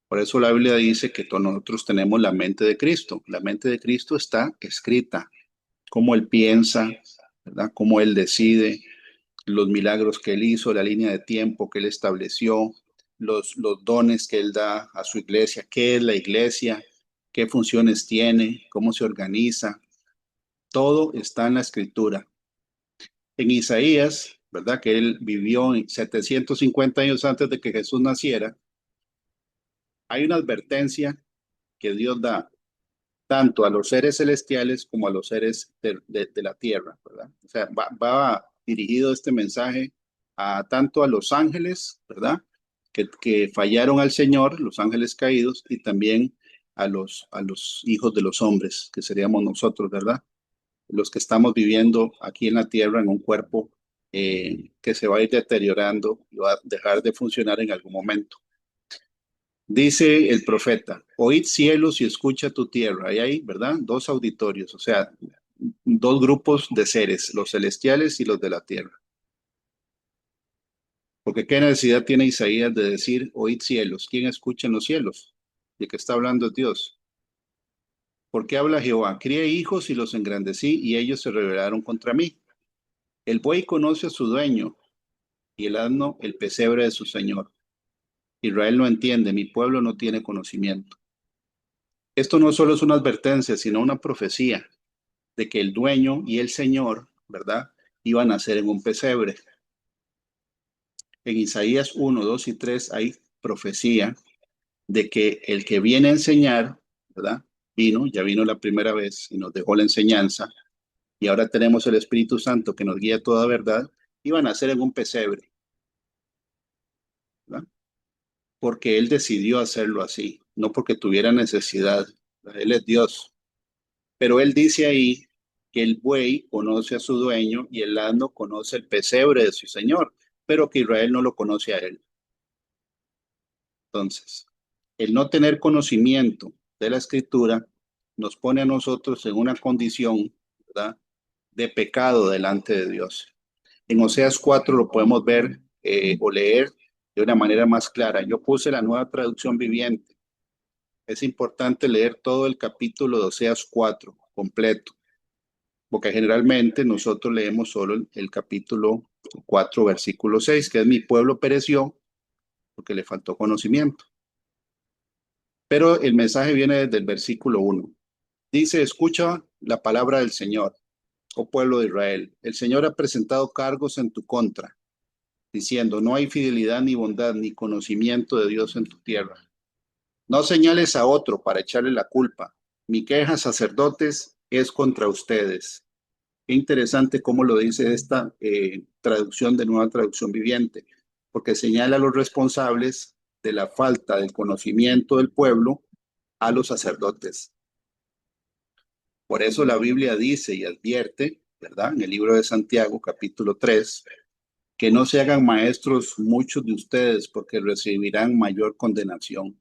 Por eso la Biblia dice que todos nosotros tenemos la mente de Cristo. La mente de Cristo está escrita, cómo Él piensa, ¿verdad? Cómo Él decide, los milagros que Él hizo, la línea de tiempo que Él estableció, los dones que Él da a su iglesia, qué es la iglesia, qué funciones tiene, cómo se organiza. Todo está en la escritura. En Isaías, ¿verdad? Que Él vivió 750 años antes de que Jesús naciera, hay una advertencia que Dios da tanto a los seres celestiales como a los seres de la tierra, ¿verdad? O sea, va dirigido este mensaje a tanto a los ángeles, ¿verdad? Que fallaron al Señor, los ángeles caídos, y también a los hijos de los hombres, que seríamos nosotros, ¿verdad? Los que estamos viviendo aquí en la tierra en un cuerpo que se va a ir deteriorando y va a dejar de funcionar en algún momento. Dice el profeta, oíd cielos y escucha tu tierra. Ahí hay, ¿verdad? Dos auditorios, o sea, dos grupos de seres, los celestiales y los de la tierra. Porque qué necesidad tiene Isaías de decir, oíd cielos. ¿Quién escucha en los cielos? ¿De qué está hablando es Dios? ¿Por qué habla Jehová? Crié hijos y los engrandecí y ellos se rebelaron contra mí. El buey conoce a su dueño y el asno el pesebre de su señor. Israel no entiende, mi pueblo no tiene conocimiento. Esto no solo es una advertencia, sino una profecía de que el dueño y el señor, ¿verdad? Iban a ser en un pesebre. En Isaías 1, 2 y 3 hay profecía de que el que viene a enseñar, ¿verdad? Ya vino la primera vez y nos dejó la enseñanza, y ahora tenemos el Espíritu Santo que nos guía toda verdad, iban a ser en un pesebre, ¿verdad? Porque Él decidió hacerlo así, no porque tuviera necesidad. Él es Dios. Pero Él dice ahí que el buey conoce a su dueño y el asno conoce el pesebre de su señor, pero que Israel no lo conoce a él. Entonces, el no tener conocimiento de la escritura nos pone a nosotros en una condición, ¿verdad?, de pecado delante de Dios. En Oseas 4 lo podemos ver o leer de una manera más clara. Yo puse la nueva traducción viviente. Es importante leer todo el capítulo de Oseas 4 completo, porque generalmente nosotros leemos solo el capítulo 4, versículo 6, que es mi pueblo pereció porque le faltó conocimiento. Pero el mensaje viene desde el versículo 1. Dice, escucha la palabra del Señor, oh pueblo de Israel. El Señor ha presentado cargos en tu contra, diciendo, no hay fidelidad ni bondad ni conocimiento de Dios en tu tierra. No señales a otro para echarle la culpa. Mi queja, sacerdotes, es contra ustedes. Qué interesante cómo lo dice esta traducción de Nueva Traducción Viviente, porque señala a los responsables de la falta del conocimiento del pueblo a los sacerdotes. Por eso la Biblia dice y advierte, ¿verdad? En el libro de Santiago, capítulo 3, que no se hagan maestros muchos de ustedes porque recibirán mayor condenación.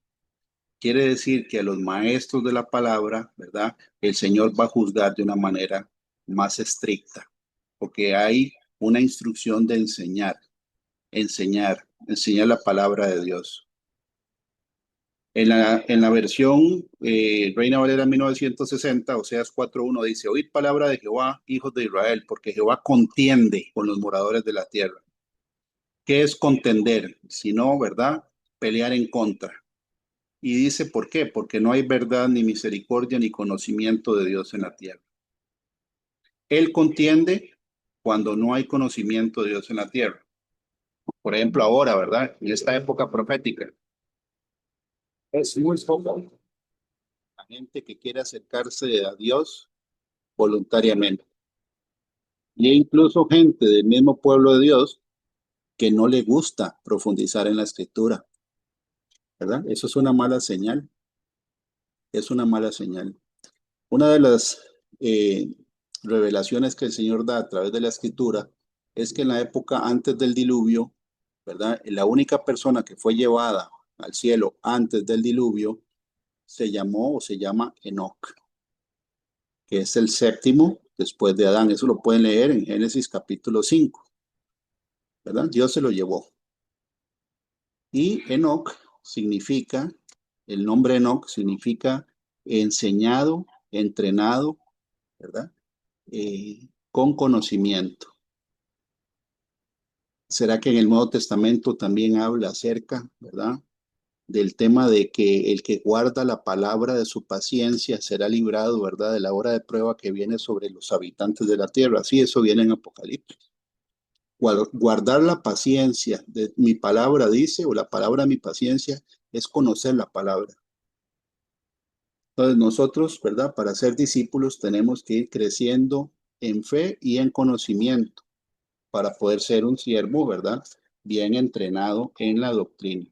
Quiere decir que a los maestros de la palabra, ¿verdad? El Señor va a juzgar de una manera más estricta, porque hay una instrucción de enseñar la palabra de Dios. En la versión Reina Valera 1960, Oseas 4.1 dice, oíd palabra de Jehová, hijos de Israel, porque Jehová contiende con los moradores de la tierra. ¿Qué es contender? Si no, ¿verdad? Pelear en contra. Y dice, ¿por qué? Porque no hay verdad, ni misericordia, ni conocimiento de Dios en la tierra. Él contiende cuando no hay conocimiento de Dios en la tierra. Por ejemplo, ahora, ¿verdad? En esta época profética, es muy poco la gente que quiere acercarse a Dios voluntariamente. Y hay incluso gente del mismo pueblo de Dios que no le gusta profundizar en la escritura. ¿verdad? Eso es una mala señal, es una mala señal. Una de las eh, revelaciones que el Señor da a través de la Escritura es que en la época antes del diluvio, ¿verdad? La única persona que fue llevada al cielo antes del diluvio se llamó o se llama Enoc, que es el séptimo después de Adán. Eso lo pueden leer en Génesis capítulo 5, ¿verdad? Dios se lo llevó. Y Enoc significa, el nombre Enoc significa enseñado, entrenado, ¿verdad? Con conocimiento. ¿Será que en el Nuevo Testamento también habla acerca, ¿verdad? Del tema de que el que guarda la palabra de su paciencia será librado, ¿verdad? De la hora de prueba que viene sobre los habitantes de la tierra. Sí, eso viene en Apocalipsis. Guardar la paciencia de mi palabra, dice, o la palabra de mi paciencia, es conocer la palabra. Entonces nosotros, ¿verdad? Para ser discípulos tenemos que ir creciendo en fe y en conocimiento para poder ser un siervo, ¿verdad? Bien entrenado en la doctrina.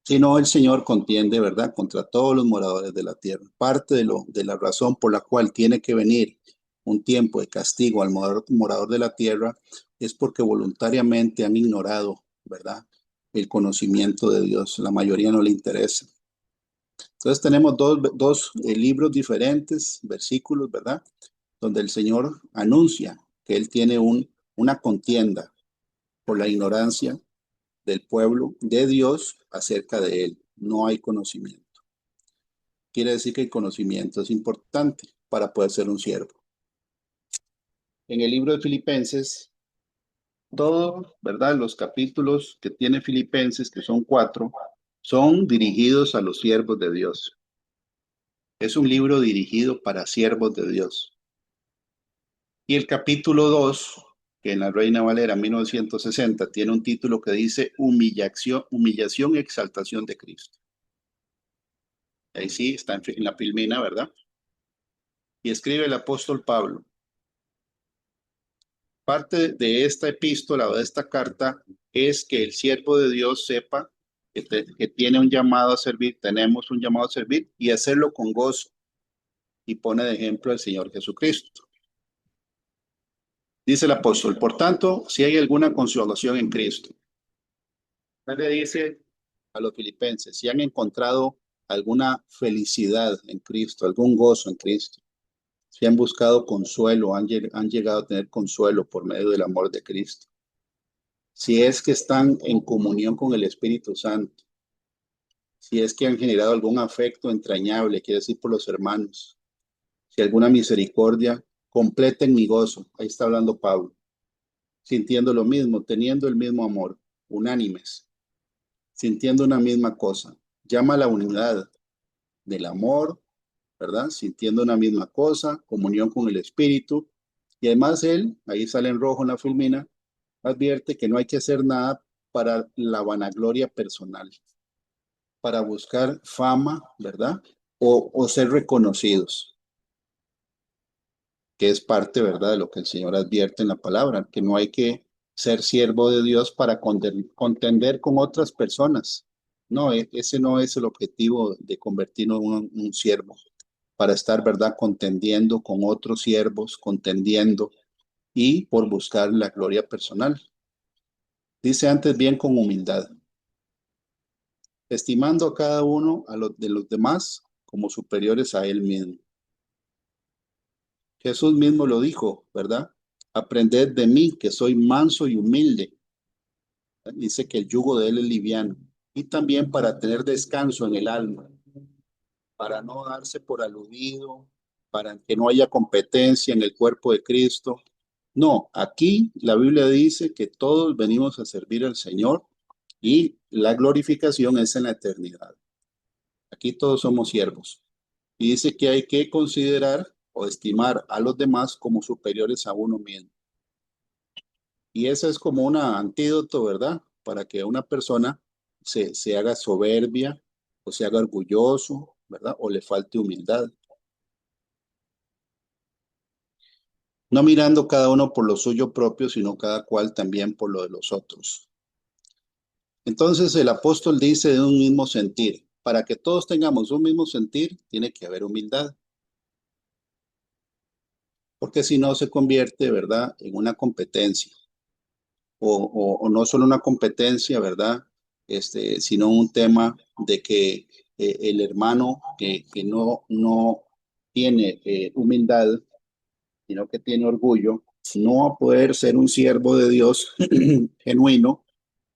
Si no, el Señor contiende, ¿verdad? Contra todos los moradores de la tierra. Parte de la razón por la cual tiene que venir un tiempo de castigo al morador de la tierra es porque voluntariamente han ignorado, ¿verdad? El conocimiento de Dios. La mayoría no le interesa. Entonces tenemos dos libros diferentes, versículos, ¿verdad? Donde el Señor anuncia que Él tiene una contienda por la ignorancia del pueblo de Dios acerca de Él. No hay conocimiento. Quiere decir que el conocimiento es importante para poder ser un siervo. En el libro de Filipenses, todos, ¿verdad? Los capítulos que tiene Filipenses, que son 4, son dirigidos a los siervos de Dios. Es un libro dirigido para siervos de Dios. Y el capítulo 2, que en la Reina Valera 1960 tiene un título que dice humillación y exaltación de Cristo. Ahí sí, está en la filmina, ¿verdad? Y escribe el apóstol Pablo. Parte de esta epístola o de esta carta es que el siervo de Dios sepa que tiene un llamado a servir, tenemos un llamado a servir y hacerlo con gozo. Y pone de ejemplo al Señor Jesucristo. Dice el apóstol, por tanto, si hay alguna consolación en Cristo. Él le dice a los filipenses, si han encontrado alguna felicidad en Cristo, algún gozo en Cristo, si han buscado consuelo, han llegado a tener consuelo por medio del amor de Cristo. Si es que están en comunión con el Espíritu Santo, si es que han generado algún afecto entrañable, quiere decir por los hermanos, si alguna misericordia, completen mi gozo. Ahí está hablando Pablo, sintiendo lo mismo, teniendo el mismo amor, unánimes, sintiendo una misma cosa. Llama a la unidad del amor, ¿verdad? Sintiendo una misma cosa, comunión con el Espíritu. Y además él, ahí sale en rojo en la fulmina, advierte que no hay que hacer nada para la vanagloria personal, para buscar fama, ¿verdad? O ser reconocidos, que es parte, ¿verdad?, de lo que el Señor advierte en la palabra, que no hay que ser siervo de Dios para contender con otras personas. No, ese no es el objetivo de convertirnos en un siervo, para estar, ¿verdad?, contendiendo con otros siervos, contendiendo y por buscar la gloria personal. Dice antes bien con humildad, estimando a cada uno de los demás como superiores a él mismo. Jesús mismo lo dijo, ¿verdad? Aprended de mí, que soy manso y humilde. Dice que el yugo de él es liviano. Y también para tener descanso en el alma, para no darse por aludido, para que no haya competencia en el cuerpo de Cristo. No, aquí la Biblia dice que todos venimos a servir al Señor y la glorificación es en la eternidad. Aquí todos somos siervos. Y dice que hay que considerar o estimar a los demás como superiores a uno mismo. Y eso es como un antídoto, ¿verdad? Para que una persona se haga soberbia o se haga orgulloso, ¿verdad? O le falte humildad. No mirando cada uno por lo suyo propio, sino cada cual también por lo de los otros. Entonces el apóstol dice de un mismo sentir. Para que todos tengamos un mismo sentir, tiene que haber humildad, porque si no se convierte, ¿verdad?, en una competencia, o no solo una competencia, ¿verdad?, sino un tema de que el hermano que no tiene humildad, sino que tiene orgullo, no va a poder ser un siervo de Dios genuino,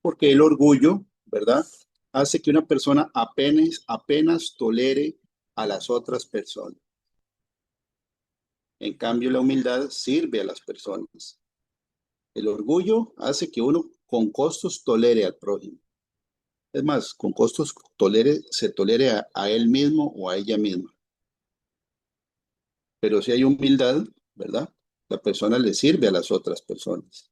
porque el orgullo, ¿verdad?, hace que una persona apenas tolere a las otras personas. En cambio, la humildad sirve a las personas. El orgullo hace que uno con costos tolere al prójimo. Es más, con costos se tolere a él mismo o a ella misma. Pero si hay humildad, ¿verdad?, la persona le sirve a las otras personas.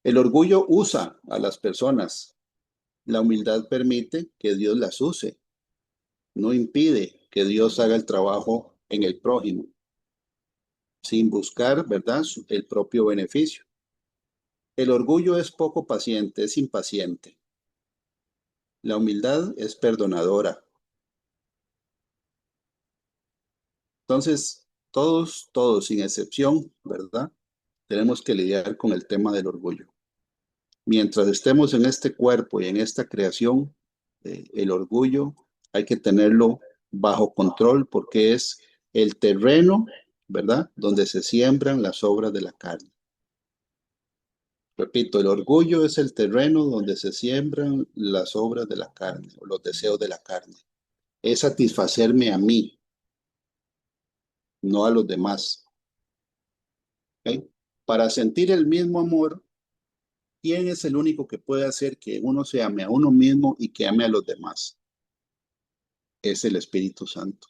El orgullo usa a las personas. La humildad permite que Dios las use. No impide que Dios haga el trabajo en el prójimo, sin buscar, ¿verdad?, el propio beneficio. El orgullo es poco paciente, es impaciente. La humildad es perdonadora. Entonces, todos, sin excepción, ¿verdad?, tenemos que lidiar con el tema del orgullo. Mientras estemos en este cuerpo y en esta creación, el orgullo hay que tenerlo bajo control porque es el terreno, ¿verdad?, donde se siembran las obras de la carne. Repito, el orgullo es el terreno donde se siembran las obras de la carne o los deseos de la carne. Es satisfacerme a mí, no a los demás. ¿Ok? Para sentir el mismo amor, ¿quién es el único que puede hacer que uno se ame a uno mismo y que ame a los demás? Es el Espíritu Santo.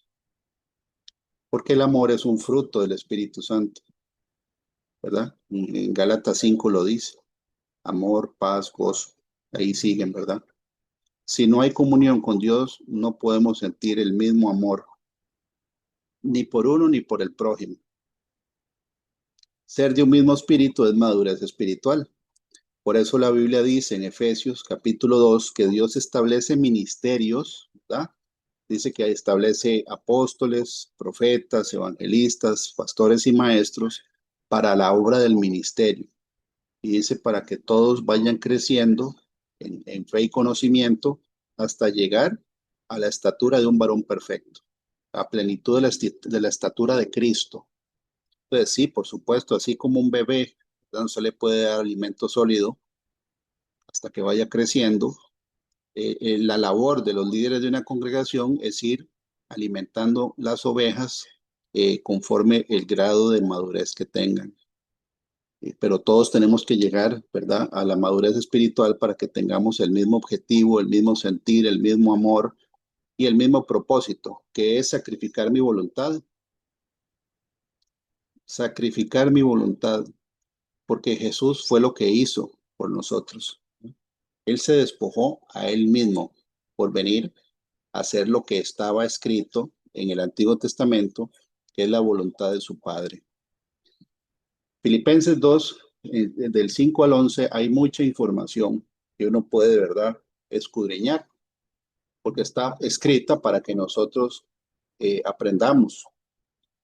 Porque el amor es un fruto del Espíritu Santo, ¿verdad? En Gálatas 5 lo dice. Amor, paz, gozo. Ahí siguen, ¿verdad? Si no hay comunión con Dios, no podemos sentir el mismo amor, ni por uno ni por el prójimo. Ser de un mismo espíritu es madurez espiritual. Por eso la Biblia dice en Efesios capítulo 2 que Dios establece ministerios, ¿verdad? Dice que establece apóstoles, profetas, evangelistas, pastores y maestros para la obra del ministerio. Y dice para que todos vayan creciendo en fe y conocimiento hasta llegar a la estatura de un varón perfecto, a plenitud de la estatura de Cristo. Entonces, sí, por supuesto, así como un bebé, ¿verdad?, no se le puede dar alimento sólido hasta que vaya creciendo. La labor de los líderes de una congregación es ir alimentando las ovejas conforme el grado de madurez que tengan. Pero todos tenemos que llegar, ¿verdad?, a la madurez espiritual para que tengamos el mismo objetivo, el mismo sentir, el mismo amor y el mismo propósito, que es sacrificar mi voluntad. Sacrificar mi voluntad, porque Jesús fue lo que hizo por nosotros. Él se despojó a él mismo por venir a hacer lo que estaba escrito en el Antiguo Testamento, que es la voluntad de su Padre. Filipenses 2, del 5 al 11, hay mucha información que uno puede, ¿verdad?, escudriñar, porque está escrita para que nosotros aprendamos.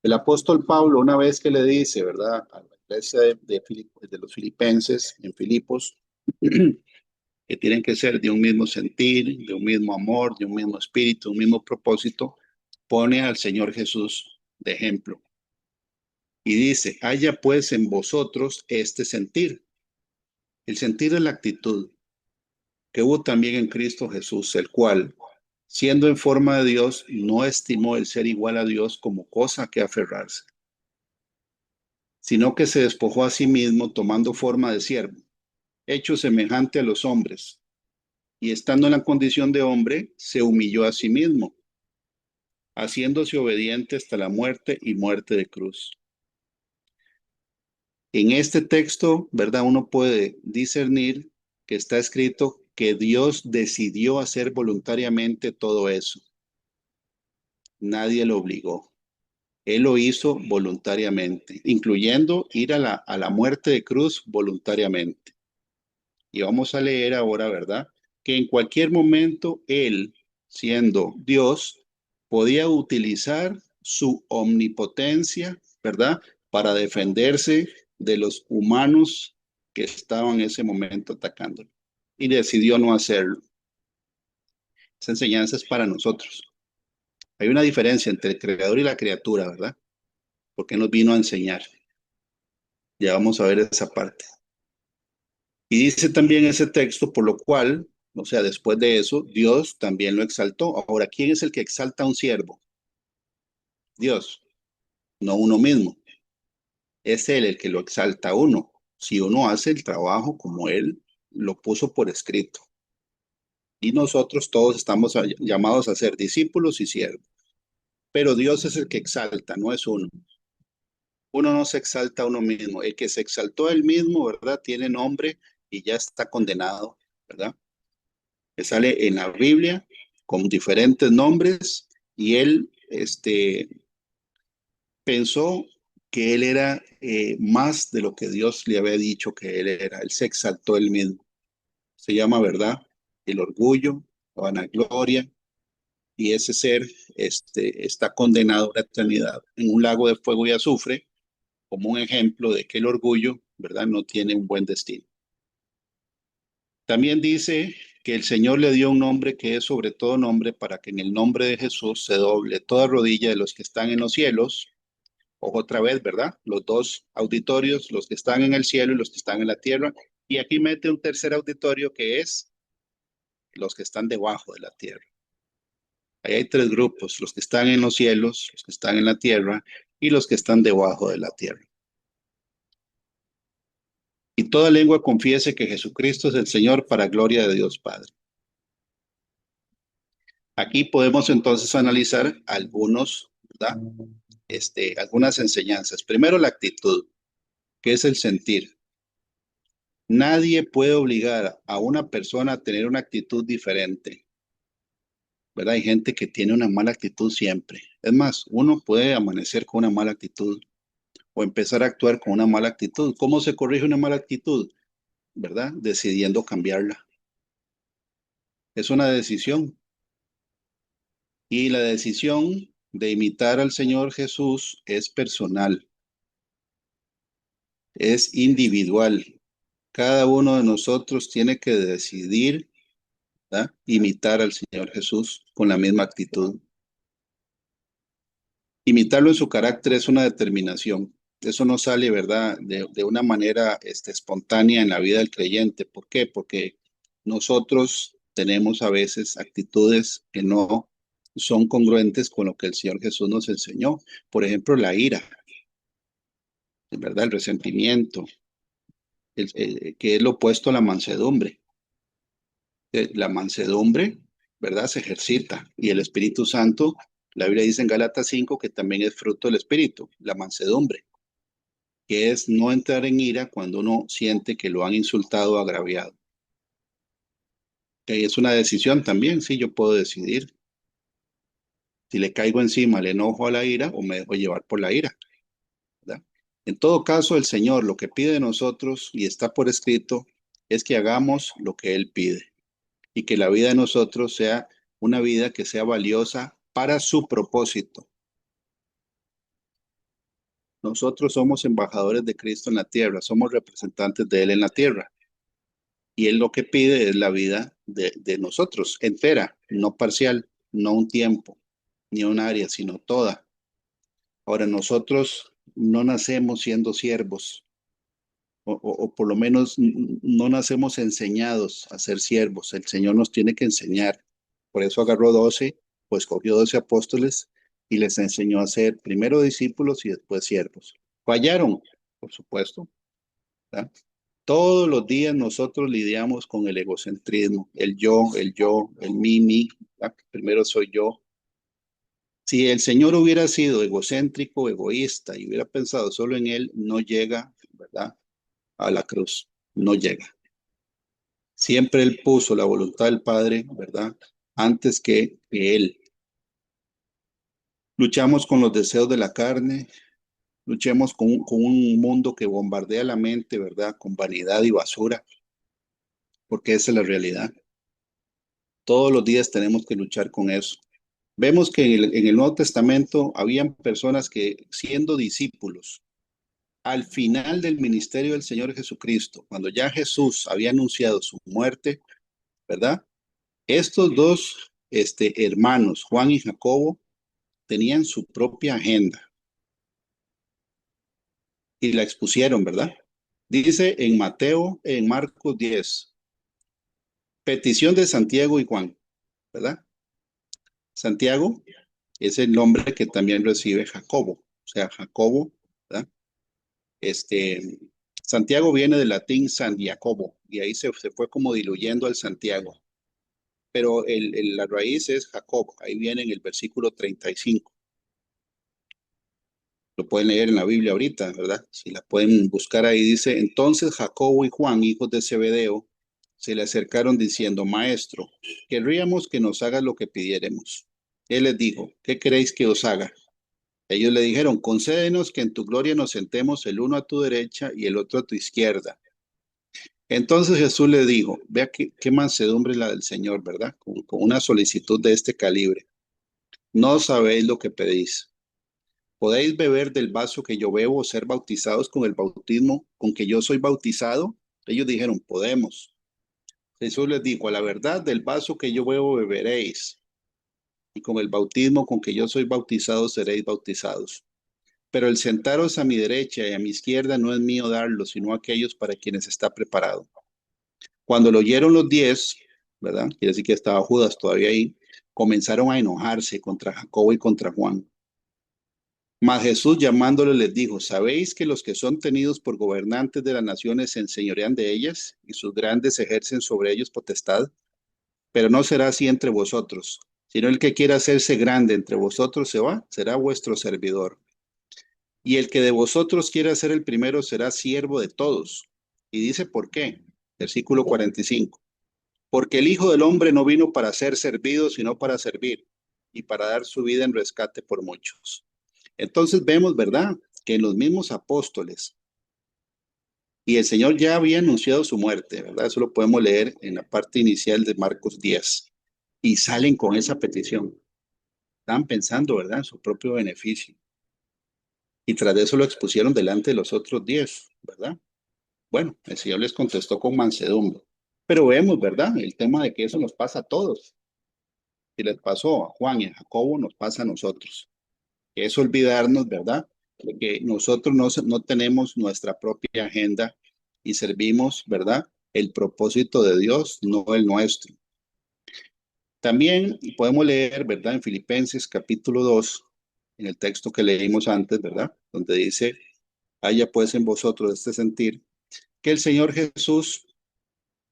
El apóstol Pablo, una vez que le dice, ¿verdad?, a la iglesia de los filipenses en Filipos, que tienen que ser de un mismo sentir, de un mismo amor, de un mismo espíritu, un mismo propósito, pone al Señor Jesús de ejemplo. Y dice, haya pues en vosotros este sentir. El sentir es la actitud que hubo también en Cristo Jesús, el cual, siendo en forma de Dios, no estimó el ser igual a Dios como cosa que aferrarse, sino que se despojó a sí mismo tomando forma de siervo, hecho semejante a los hombres, y estando en la condición de hombre, se humilló a sí mismo, haciéndose obediente hasta la muerte y muerte de cruz. En este texto, ¿verdad?, uno puede discernir que está escrito que Dios decidió hacer voluntariamente todo eso. Nadie lo obligó. Él lo hizo voluntariamente, incluyendo ir a la muerte de cruz voluntariamente. Y vamos a leer ahora, ¿verdad? Que en cualquier momento Él, siendo Dios, podía utilizar su omnipotencia, ¿verdad? Para defenderse de los humanos que estaban en ese momento atacándolo. Y decidió no hacerlo. Esa enseñanza es para nosotros. Hay una diferencia entre el creador y la criatura, ¿verdad? Porque nos vino a enseñar. Ya vamos a ver esa parte. Y dice también ese texto, por lo cual, o sea, después de eso, Dios también lo exaltó. Ahora, ¿quién es el que exalta a un siervo? Dios, no uno mismo. Es Él el que lo exalta a uno. Si uno hace el trabajo como Él lo puso por escrito. Y nosotros todos estamos llamados a ser discípulos y siervos. Pero Dios es el que exalta, no es uno. Uno no se exalta a uno mismo. El que se exaltó a él mismo, ¿verdad? Tiene nombre y ya está condenado, ¿verdad? Que sale en la Biblia con diferentes nombres y él pensó que él era más de lo que Dios le había dicho que él era. Él se exaltó él mismo. Se llama, ¿verdad? El orgullo, la vanagloria, y ese ser está condenado a la eternidad en un lago de fuego y azufre, como un ejemplo de que el orgullo, ¿verdad? No tiene un buen destino. También dice que el Señor le dio un nombre que es sobre todo nombre para que en el nombre de Jesús se doble toda rodilla de los que están en los cielos. Ojo otra vez, ¿verdad? Los dos auditorios, los que están en el cielo y los que están en la tierra. Y aquí mete un tercer auditorio que es los que están debajo de la tierra. Ahí hay tres grupos, los que están en los cielos, los que están en la tierra y los que están debajo de la tierra. Y toda lengua confiese que Jesucristo es el Señor para gloria de Dios Padre. Aquí podemos entonces analizar algunos, ¿verdad? Algunas enseñanzas. Primero, la actitud, que es el sentir. Nadie puede obligar a una persona a tener una actitud diferente, ¿verdad? Hay gente que tiene una mala actitud siempre. Es más, uno puede amanecer con una mala actitud o empezar a actuar con una mala actitud. ¿Cómo se corrige una mala actitud? ¿Verdad? Decidiendo cambiarla. Es una decisión. Y la decisión de imitar al Señor Jesús es personal, es individual. Cada uno de nosotros tiene que decidir, ¿verdad? Imitar al Señor Jesús con la misma actitud. Imitarlo en su carácter es una determinación. Eso no sale, ¿verdad? De una manera espontánea en la vida del creyente. ¿Por qué? Porque nosotros tenemos a veces actitudes que no son congruentes con lo que el Señor Jesús nos enseñó. Por ejemplo, la ira, ¿verdad? El resentimiento, que es lo opuesto a la mansedumbre. La mansedumbre, ¿verdad? Se ejercita y el Espíritu Santo, la Biblia dice en Gálatas 5 que también es fruto del Espíritu, la mansedumbre, que es no entrar en ira cuando uno siente que lo han insultado o agraviado. Que es una decisión también, sí, yo puedo decidir si le caigo encima el enojo a la ira o me dejo llevar por la ira, ¿verdad? En todo caso, el Señor lo que pide de nosotros y está por escrito es que hagamos lo que Él pide y que la vida de nosotros sea una vida que sea valiosa para su propósito. Nosotros somos embajadores de Cristo en la tierra, somos representantes de Él en la tierra. Y Él lo que pide es la vida de nosotros, entera, no parcial, no un tiempo, ni un área, sino toda. Ahora, nosotros no nacemos siendo siervos, o por lo menos no nacemos enseñados a ser siervos. El Señor nos tiene que enseñar. Por eso agarró 12, pues cogió 12 apóstoles y les enseñó a ser primero discípulos y después siervos. Fallaron, por supuesto, ¿verdad? Todos los días nosotros lidiamos con el egocentrismo, el mí, ¿verdad? Primero soy yo. Si el Señor hubiera sido egocéntrico, egoísta y hubiera pensado solo en Él, no llega, ¿verdad? A la cruz, no llega. Siempre Él puso la voluntad del Padre, ¿verdad? Antes que Él. Luchamos con los deseos de la carne, luchemos con un mundo que bombardea la mente, ¿verdad? Con vanidad y basura. porque esa es la realidad. Todos los días tenemos que luchar con eso. Vemos que en el Nuevo Testamento habían personas que, siendo discípulos, al final del ministerio del Señor Jesucristo, cuando ya Jesús había anunciado su muerte, ¿verdad? Estos dos hermanos, Juan y Jacobo, tenían su propia agenda y la expusieron, ¿verdad? Dice en Mateo, en Marcos 10, petición de Santiago y Juan, ¿verdad? Santiago es el nombre que también recibe Jacobo, o sea, Jacobo, ¿verdad? Este, Santiago viene del latín San Jacobo y ahí se fue como diluyendo al Santiago, pero la raíz es Jacob, ahí viene en el versículo 35. Lo pueden leer en la Biblia ahorita, ¿verdad? Si la pueden buscar ahí, dice, entonces Jacobo y Juan, hijos de Zebedeo, se le acercaron diciendo, Maestro, querríamos que nos hagas lo que pidiéremos. Él les dijo, ¿qué queréis que os haga? Ellos le dijeron, concédenos que en tu gloria nos sentemos el uno a tu derecha y el otro a tu izquierda. Entonces Jesús le dijo, vea qué mansedumbre la del Señor, ¿verdad? Con una solicitud de este calibre. No sabéis lo que pedís. ¿Podéis beber del vaso que yo bebo o ser bautizados con el bautismo con que yo soy bautizado? Ellos dijeron, podemos. Jesús les dijo, a la verdad del vaso que yo bebo beberéis, y con el bautismo con que yo soy bautizado seréis bautizados. Pero el sentaros a mi derecha y a mi izquierda no es mío darlo, sino aquellos para quienes está preparado. Cuando lo oyeron los 10, ¿verdad? Quiere decir que estaba Judas todavía ahí, comenzaron a enojarse contra Jacobo y contra Juan. Mas Jesús llamándole les dijo, ¿sabéis que los que son tenidos por gobernantes de las naciones se enseñorean de ellas y sus grandes ejercen sobre ellos potestad? Pero no será así entre vosotros, sino el que quiera hacerse grande entre vosotros será vuestro servidor. Y el que de vosotros quiera ser el primero será siervo de todos. Y dice, ¿por qué? Versículo 45. Porque el Hijo del Hombre no vino para ser servido, sino para servir y para dar su vida en rescate por muchos. Entonces vemos, ¿verdad? Que en los mismos apóstoles, y el Señor ya había anunciado su muerte, ¿verdad? Eso lo podemos leer en la parte inicial de Marcos 10. Y salen con esa petición. Estaban pensando, ¿verdad? En su propio beneficio. Y tras de eso lo expusieron delante de los otros 10, ¿verdad? Bueno, el Señor les contestó con mansedumbre. Pero vemos, ¿verdad? El tema de que eso nos pasa a todos. Si les pasó a Juan y a Jacobo, nos pasa a nosotros. Es olvidarnos, ¿verdad? De que nosotros no tenemos nuestra propia agenda y servimos, ¿verdad? El propósito de Dios, no el nuestro. También podemos leer, ¿verdad? En Filipenses capítulo 2, en el texto que leímos antes, ¿verdad? Donde dice, haya pues en vosotros este sentir, que el Señor Jesús,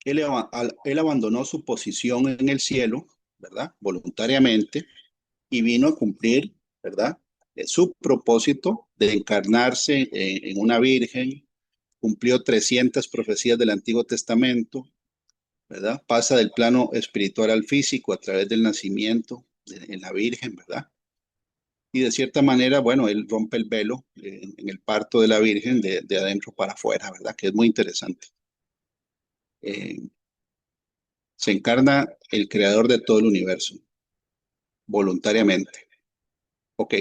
él abandonó su posición en el cielo, ¿verdad? Voluntariamente y vino a cumplir, ¿verdad? Su propósito de encarnarse en una virgen, cumplió 300 profecías del Antiguo Testamento, ¿verdad? Pasa del plano espiritual al físico a través del nacimiento en la virgen, ¿verdad? Y de cierta manera, bueno, él rompe el velo en el parto de la virgen de adentro para afuera, ¿verdad? Que es muy interesante. Eh, Se encarna el creador de todo el universo, voluntariamente. Ok,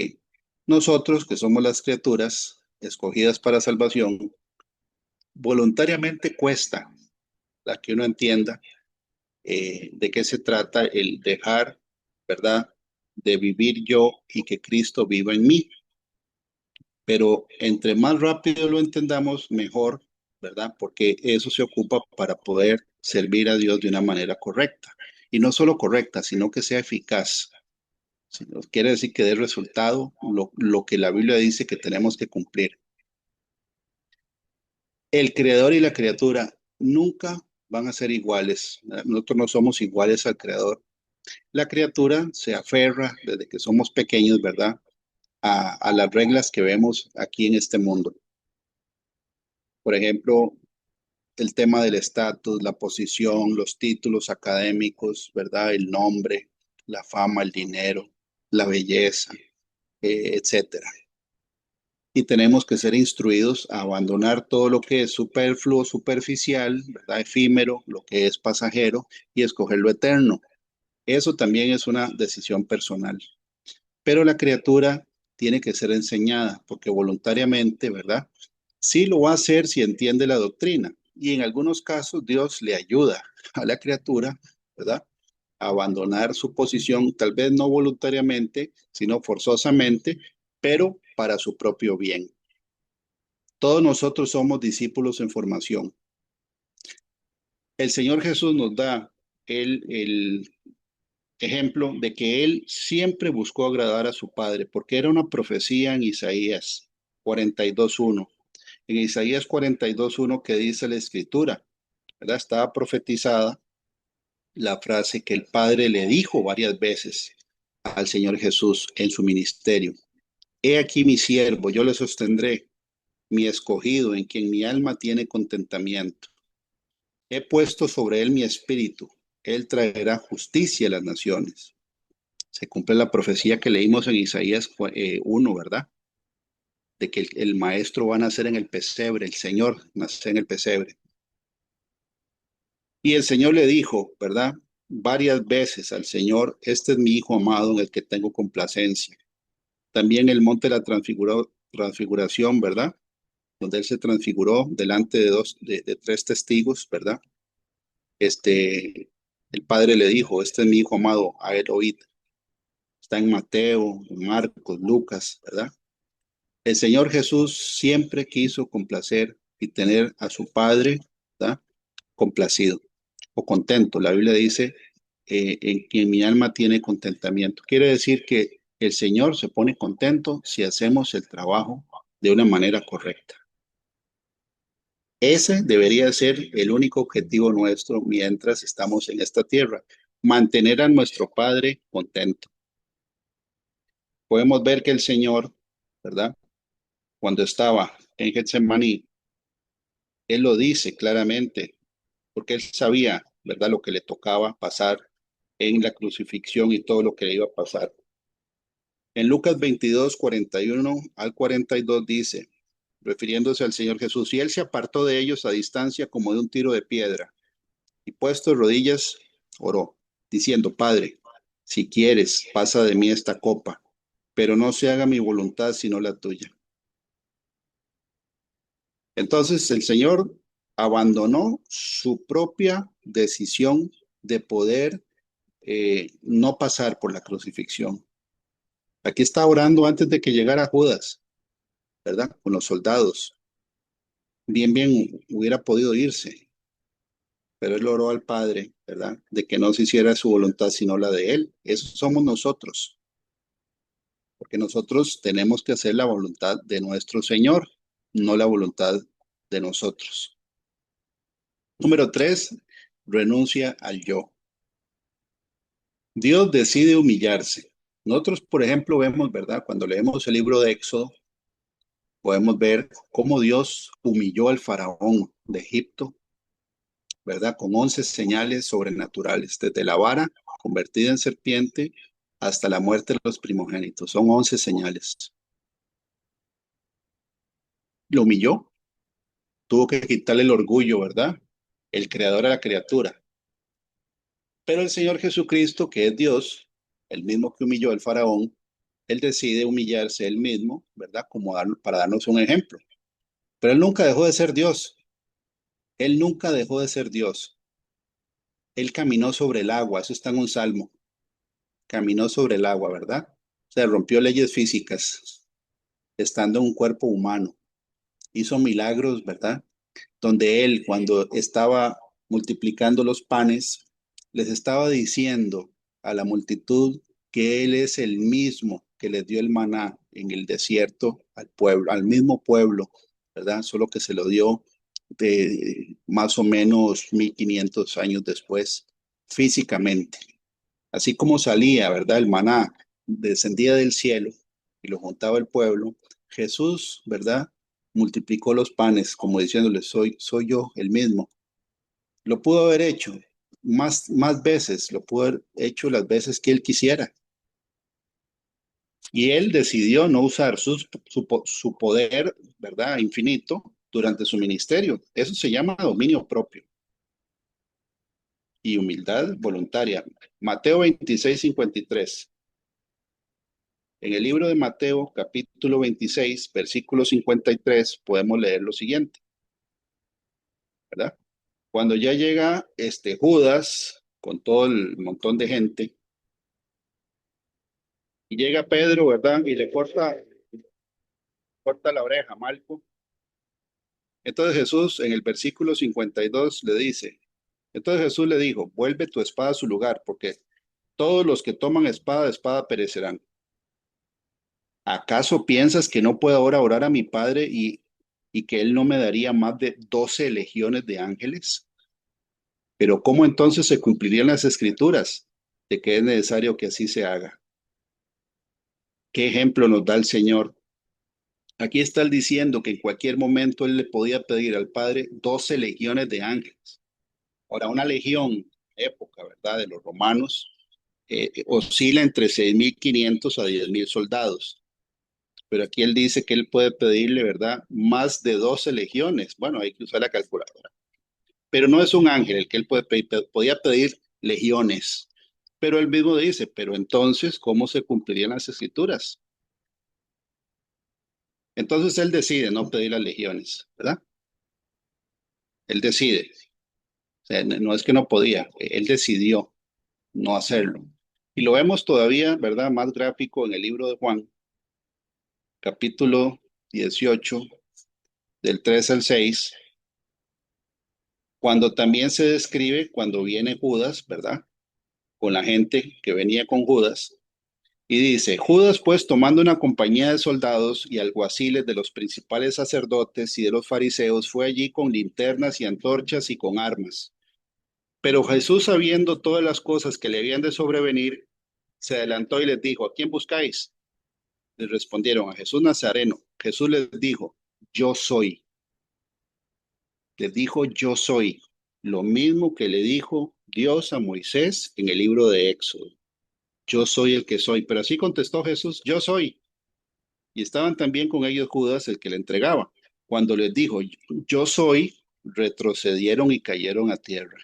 nosotros que somos las criaturas escogidas para salvación, voluntariamente cuesta la que uno entienda de qué se trata el dejar, ¿verdad? De vivir yo y que Cristo viva en mí. Pero entre más rápido lo entendamos, mejor, ¿verdad? Porque eso se ocupa para poder servir a Dios de una manera correcta. Y no solo correcta, sino que sea eficaz. Quiere decir que dé resultado lo que la Biblia dice que tenemos que cumplir. El creador y la criatura nunca van a ser iguales. Nosotros no somos iguales al creador. La criatura se aferra desde que somos pequeños, ¿verdad? A las reglas que vemos aquí en este mundo. Por ejemplo, el tema del estatus, la posición, los títulos académicos, ¿verdad? El nombre, la fama, el dinero, la belleza, etcétera. y tenemos que ser instruidos a abandonar todo lo que es superfluo, superficial, ¿verdad? Efímero, lo que es pasajero y escoger lo eterno. Eso también es una decisión personal. Pero la criatura tiene que ser enseñada, porque voluntariamente, ¿verdad? Sí lo va a hacer si entiende la doctrina. Y en algunos casos Dios le ayuda a la criatura, ¿verdad? A abandonar su posición, tal vez no voluntariamente, sino forzosamente, pero para su propio bien. Todos nosotros somos discípulos en formación. El Señor Jesús nos da el ejemplo de que Él siempre buscó agradar a su Padre, porque era una profecía en Isaías 42:1. En Isaías 42:1 que dice la Escritura, ¿verdad? Estaba profetizada la frase que el Padre le dijo varias veces al Señor Jesús en su ministerio. He aquí mi siervo, yo le sostendré, mi escogido, en quien mi alma tiene contentamiento. He puesto sobre él mi espíritu. Él traerá justicia a las naciones. Se cumple la profecía que leímos en Isaías 1, ¿verdad? De que el maestro va a nacer en el pesebre, el Señor nace en el pesebre. Y el Señor le dijo, ¿verdad? Varias veces al Señor, este es mi Hijo amado en el que tengo complacencia. También el monte de la transfiguración, ¿verdad? Donde él se transfiguró delante de tres testigos, ¿verdad? El Padre le dijo, este es mi Hijo amado, a él oíd. Está en Mateo, en Marcos, Lucas, ¿verdad? El Señor Jesús siempre quiso complacer y tener a su Padre, ¿verdad? Complacido o contento. La Biblia dice, en quien mi alma tiene contentamiento. Quiere decir que el Señor se pone contento si hacemos el trabajo de una manera correcta. Ese debería ser el único objetivo nuestro mientras estamos en esta tierra, mantener a nuestro Padre contento. Podemos ver que el Señor, ¿verdad? Cuando estaba en Getsemaní, Él lo dice claramente, porque Él sabía, ¿verdad? Lo que le tocaba pasar en la crucifixión y todo lo que le iba a pasar. En Lucas 22:41 al 42 dice, refiriéndose al Señor Jesús, y Él se apartó de ellos a distancia como de un tiro de piedra, y puesto de rodillas, oró, diciendo, Padre, si quieres, pasa de mí esta copa, pero no se haga mi voluntad sino la tuya. Entonces el Señor abandonó su propia decisión de poder no pasar por la crucifixión. Aquí está orando antes de que llegara Judas, ¿verdad? Con los soldados. Bien hubiera podido irse, pero él oró al Padre, ¿verdad? De que no se hiciera su voluntad sino la de él. Eso somos nosotros, porque nosotros tenemos que hacer la voluntad de nuestro Señor, no la voluntad de nosotros. Número 3, renuncia al yo. Dios decide humillarse. Nosotros, por ejemplo, vemos, ¿verdad? Cuando leemos el libro de Éxodo, podemos ver cómo Dios humilló al faraón de Egipto, ¿verdad? Con 11 señales sobrenaturales, desde la vara convertida en serpiente hasta la muerte de los primogénitos. Son 11 señales. Lo humilló, tuvo que quitarle el orgullo, ¿verdad? El creador a la criatura. Pero el Señor Jesucristo, que es Dios, el mismo que humilló al faraón, él decide humillarse él mismo, ¿verdad? Como para darnos un ejemplo. Pero él nunca dejó de ser Dios. Él nunca dejó de ser Dios. Él caminó sobre el agua, eso está en un salmo. Caminó sobre el agua, ¿verdad? O sea, rompió leyes físicas, estando en un cuerpo humano. Hizo milagros, ¿verdad? Donde él, cuando estaba multiplicando los panes, les estaba diciendo a la multitud que él es el mismo que les dio el maná en el desierto al pueblo, al mismo pueblo, ¿verdad? Solo que se lo dio de más o menos 1500 años después, físicamente. Así como salía, ¿verdad? El maná descendía del cielo y lo juntaba el pueblo, Jesús, ¿verdad? Multiplicó los panes, como diciéndole, soy yo el mismo. Lo pudo haber hecho más veces, lo pudo haber hecho las veces que él quisiera, Y él decidió no usar su poder, ¿verdad? Infinito durante su ministerio. Eso se llama dominio propio y humildad voluntaria. Mateo 26:53. En el libro de Mateo, capítulo 26, versículo 53, podemos leer lo siguiente, ¿verdad? Cuando ya llega Judas con todo el montón de gente, y llega Pedro, ¿verdad? Y le corta la oreja a Malco. Entonces Jesús en el versículo 52 le dice, entonces Jesús le dijo, vuelve tu espada a su lugar, porque todos los que toman espada, de espada perecerán. ¿Acaso piensas que no puedo ahora orar a mi Padre y que Él no me daría más de 12 legiones de ángeles? Pero ¿cómo entonces se cumplirían las escrituras de que es necesario que así se haga? ¿Qué ejemplo nos da el Señor? Aquí está él diciendo que en cualquier momento él le podía pedir al Padre 12 legiones de ángeles. Ahora, una legión, época, ¿verdad? De los romanos, oscila entre 6.500 a 10.000 soldados. Pero aquí él dice que él puede pedirle, ¿verdad? Más de 12 legiones. Bueno, hay que usar la calculadora. Pero no es un ángel el que él puede pedir, podía pedir legiones. Pero él mismo dice, pero entonces, ¿cómo se cumplirían las escrituras? Entonces él decide no pedir las legiones, ¿verdad? Él decide. O sea, no es que no podía, él decidió no hacerlo. Y lo vemos todavía, ¿verdad? Más gráfico en el libro de Juan, capítulo 18, del 3 al 6, cuando también se describe cuando viene Judas, ¿verdad? Con la gente que venía con Judas. Y dice, Judas pues tomando una compañía de soldados y alguaciles de los principales sacerdotes y de los fariseos, fue allí con linternas y antorchas y con armas. Pero Jesús, sabiendo todas las cosas que le habían de sobrevenir, se adelantó y les dijo, ¿a quién buscáis? Les respondieron, a Jesús Nazareno. Jesús les dijo, yo soy. Les dijo, yo soy. Lo mismo que le dijo Dios a Moisés en el libro de Éxodo. Yo soy el que soy. Pero así contestó Jesús, yo soy. Y estaban también con ellos Judas, el que le entregaba. Cuando les dijo, yo soy, retrocedieron y cayeron a tierra.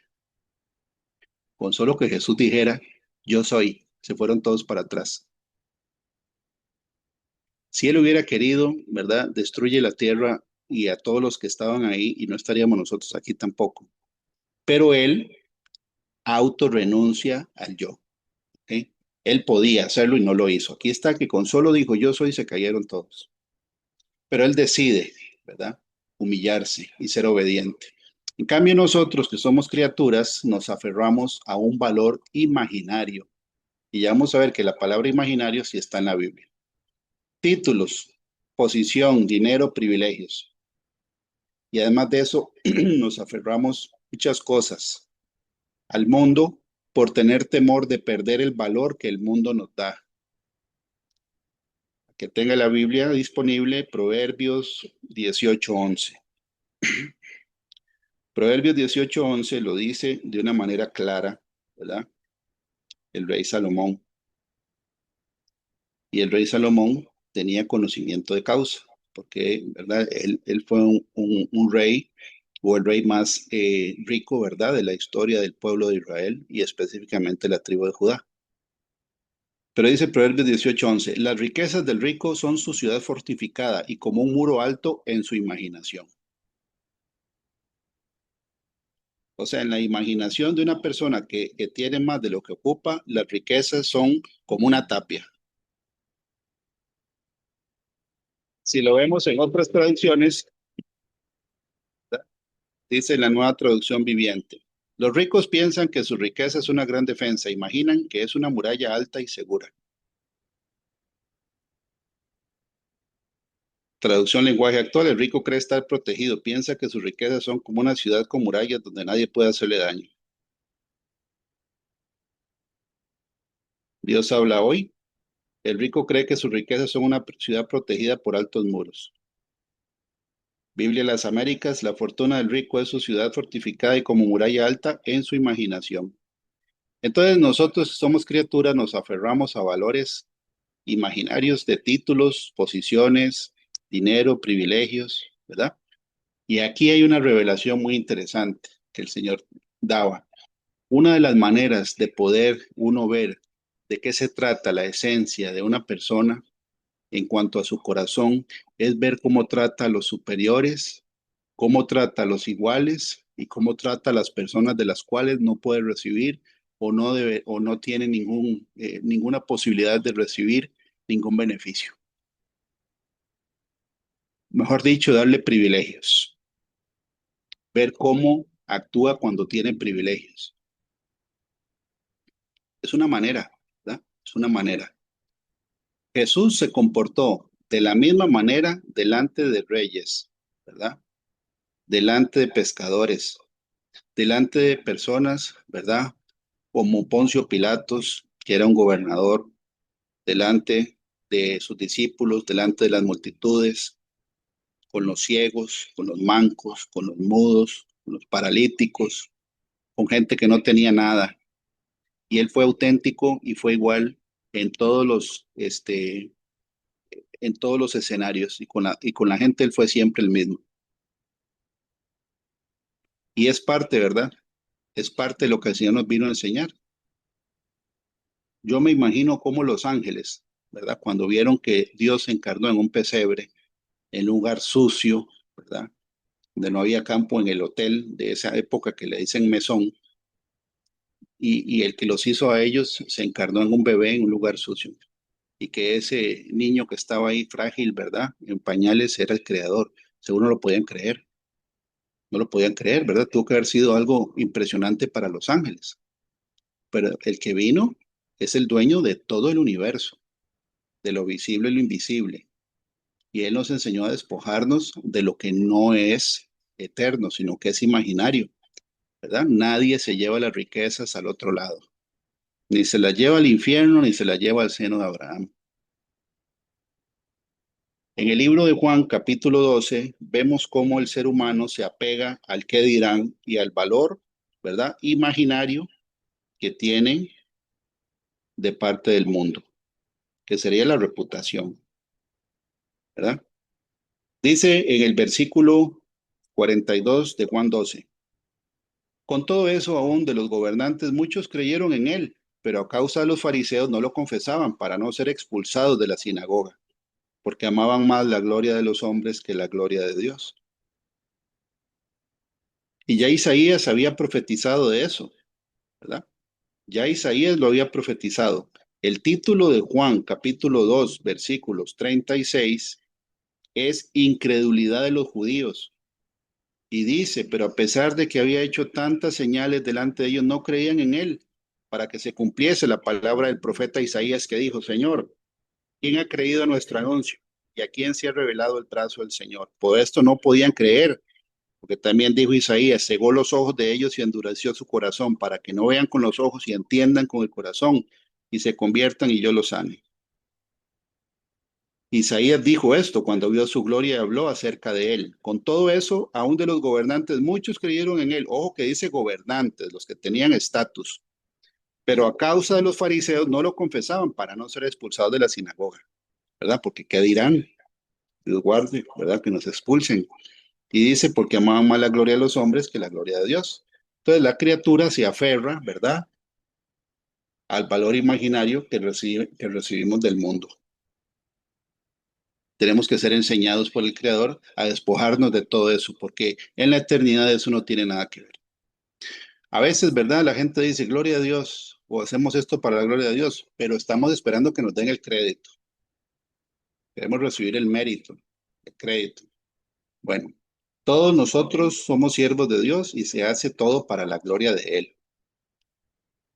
Con solo que Jesús dijera, yo soy, se fueron todos para atrás. Si él hubiera querido, ¿verdad? Destruye la tierra y a todos los que estaban ahí y no estaríamos nosotros aquí tampoco. Pero él autorrenuncia al yo. ¿Ok? Él podía hacerlo y no lo hizo. Aquí está que con solo dijo yo soy, se cayeron todos. Pero él decide, ¿verdad? Humillarse y ser obediente. En cambio, nosotros que somos criaturas nos aferramos a un valor imaginario. Y ya vamos a ver que la palabra imaginario sí está en la Biblia. Títulos, posición, dinero, privilegios. Y además de eso, nos aferramos muchas cosas al mundo por tener temor de perder el valor que el mundo nos da. Que tenga la Biblia disponible, Proverbios 18:11. Proverbios 18:11 lo dice de una manera clara, ¿verdad? El rey Salomón. Y el rey Salomón tenía conocimiento de causa, porque, ¿verdad? Él fue un rey o el rey más rico, ¿verdad? De la historia del pueblo de Israel y específicamente la tribu de Judá. Pero dice Proverbios 18:11, las riquezas del rico son su ciudad fortificada y como un muro alto en su imaginación. O sea, en la imaginación de una persona que tiene más de lo que ocupa, las riquezas son como una tapia. Si lo vemos en otras traducciones, dice la nueva traducción viviente. Los ricos piensan que su riqueza es una gran defensa, imaginan que es una muralla alta y segura. Traducción lenguaje actual, el rico cree estar protegido, piensa que sus riquezas son como una ciudad con murallas donde nadie puede hacerle daño. Dios habla hoy, el rico cree que sus riquezas son una ciudad protegida por altos muros. Biblia de las Américas, la fortuna del rico es su ciudad fortificada y como muralla alta en su imaginación. Entonces nosotros somos criaturas, nos aferramos a valores imaginarios de títulos, posiciones, dinero, privilegios, ¿verdad? Y aquí hay una revelación muy interesante que el Señor daba. Una de las maneras de poder uno ver de qué se trata la esencia de una persona en cuanto a su corazón es ver cómo trata a los superiores, cómo trata a los iguales y cómo trata a las personas de las cuales no puede recibir o no debe o no tiene ninguna posibilidad de recibir ningún beneficio. Mejor dicho, darle privilegios, ver cómo actúa cuando tiene privilegios. Es una manera, ¿verdad? Es una manera. Jesús se comportó de la misma manera delante de reyes, ¿verdad? Delante de pescadores, delante de personas, ¿verdad? Como Poncio Pilatos, que era un gobernador, delante de sus discípulos, delante de las multitudes, con los ciegos, con los mancos, con los mudos, con los paralíticos, con gente que no tenía nada. Y él fue auténtico y fue igual en en todos los escenarios y con la gente él fue siempre el mismo. Y es parte, ¿verdad? Es parte de lo que el Señor nos vino a enseñar. Yo me imagino cómo los ángeles, ¿verdad? Cuando vieron que Dios se encarnó en un pesebre, en un lugar sucio, ¿verdad? Donde no había campo en el hotel de esa época que le dicen mesón, y el que los hizo a ellos se encarnó en un bebé en un lugar sucio, y que ese niño que estaba ahí frágil, ¿verdad? En pañales era el creador. Seguro no lo podían creer, no lo podían creer, ¿verdad? Tuvo que haber sido algo impresionante para los ángeles. Pero el que vino es el dueño de todo el universo, de lo visible y lo invisible. Y Él nos enseñó a despojarnos de lo que no es eterno, sino que es imaginario, ¿verdad? Nadie se lleva las riquezas al otro lado, ni se las lleva al infierno, ni se las lleva al seno de Abraham. En el libro de Juan, capítulo 12, vemos cómo el ser humano se apega al qué dirán y al valor, ¿verdad? Imaginario que tienen de parte del mundo, que sería la reputación, ¿verdad? Dice en el versículo 42 de Juan 12. Con todo eso aún de los gobernantes muchos creyeron en él, pero a causa de los fariseos no lo confesaban para no ser expulsados de la sinagoga, porque amaban más la gloria de los hombres que la gloria de Dios. Y ya Isaías había profetizado de eso, ¿verdad? Ya Isaías lo había profetizado. El título de Juan, capítulo 2, versículos 36, es incredulidad de los judíos. Y dice, pero a pesar de que había hecho tantas señales delante de ellos, no creían en él, para que se cumpliese la palabra del profeta Isaías que dijo, Señor, ¿quién ha creído a nuestro anuncio? ¿Y a quién se ha revelado el brazo del Señor? Por esto no podían creer, porque también dijo Isaías, cegó los ojos de ellos y endureció su corazón, para que no vean con los ojos y entiendan con el corazón, y se conviertan y yo los sane. Isaías dijo esto cuando vio su gloria y habló acerca de él. Con todo eso, aún de los gobernantes, muchos creyeron en él. Ojo que dice gobernantes, los que tenían estatus. Pero a causa de los fariseos no lo confesaban para no ser expulsados de la sinagoga, ¿verdad? Porque ¿qué dirán? Dios guarde, ¿verdad? Que nos expulsen. Y dice, porque amaban más la gloria de los hombres que la gloria de Dios. Entonces la criatura se aferra, ¿verdad? Al valor imaginario que recibimos del mundo. Tenemos que ser enseñados por el Creador a despojarnos de todo eso, porque en la eternidad eso no tiene nada que ver. A veces, ¿verdad? La gente dice, gloria a Dios, o hacemos esto para la gloria de Dios, pero estamos esperando que nos den el crédito. Queremos recibir el mérito, el crédito. Bueno, todos nosotros somos siervos de Dios y se hace todo para la gloria de Él.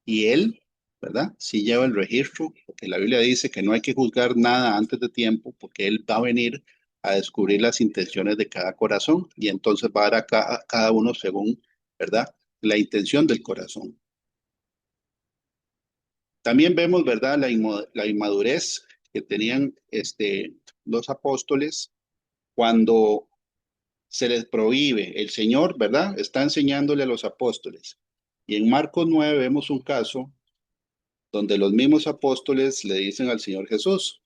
Y Él, ¿verdad? Sí lleva el registro, porque la Biblia dice que no hay que juzgar nada antes de tiempo, porque Él va a venir a descubrir las intenciones de cada corazón y entonces va a dar a cada uno según, ¿verdad? La intención del corazón. También vemos, ¿verdad? La inmadurez que tenían los apóstoles cuando se les prohíbe. El Señor, ¿verdad? Está enseñándole a los apóstoles. Y en Marcos 9 vemos un caso donde los mismos apóstoles le dicen al Señor Jesús,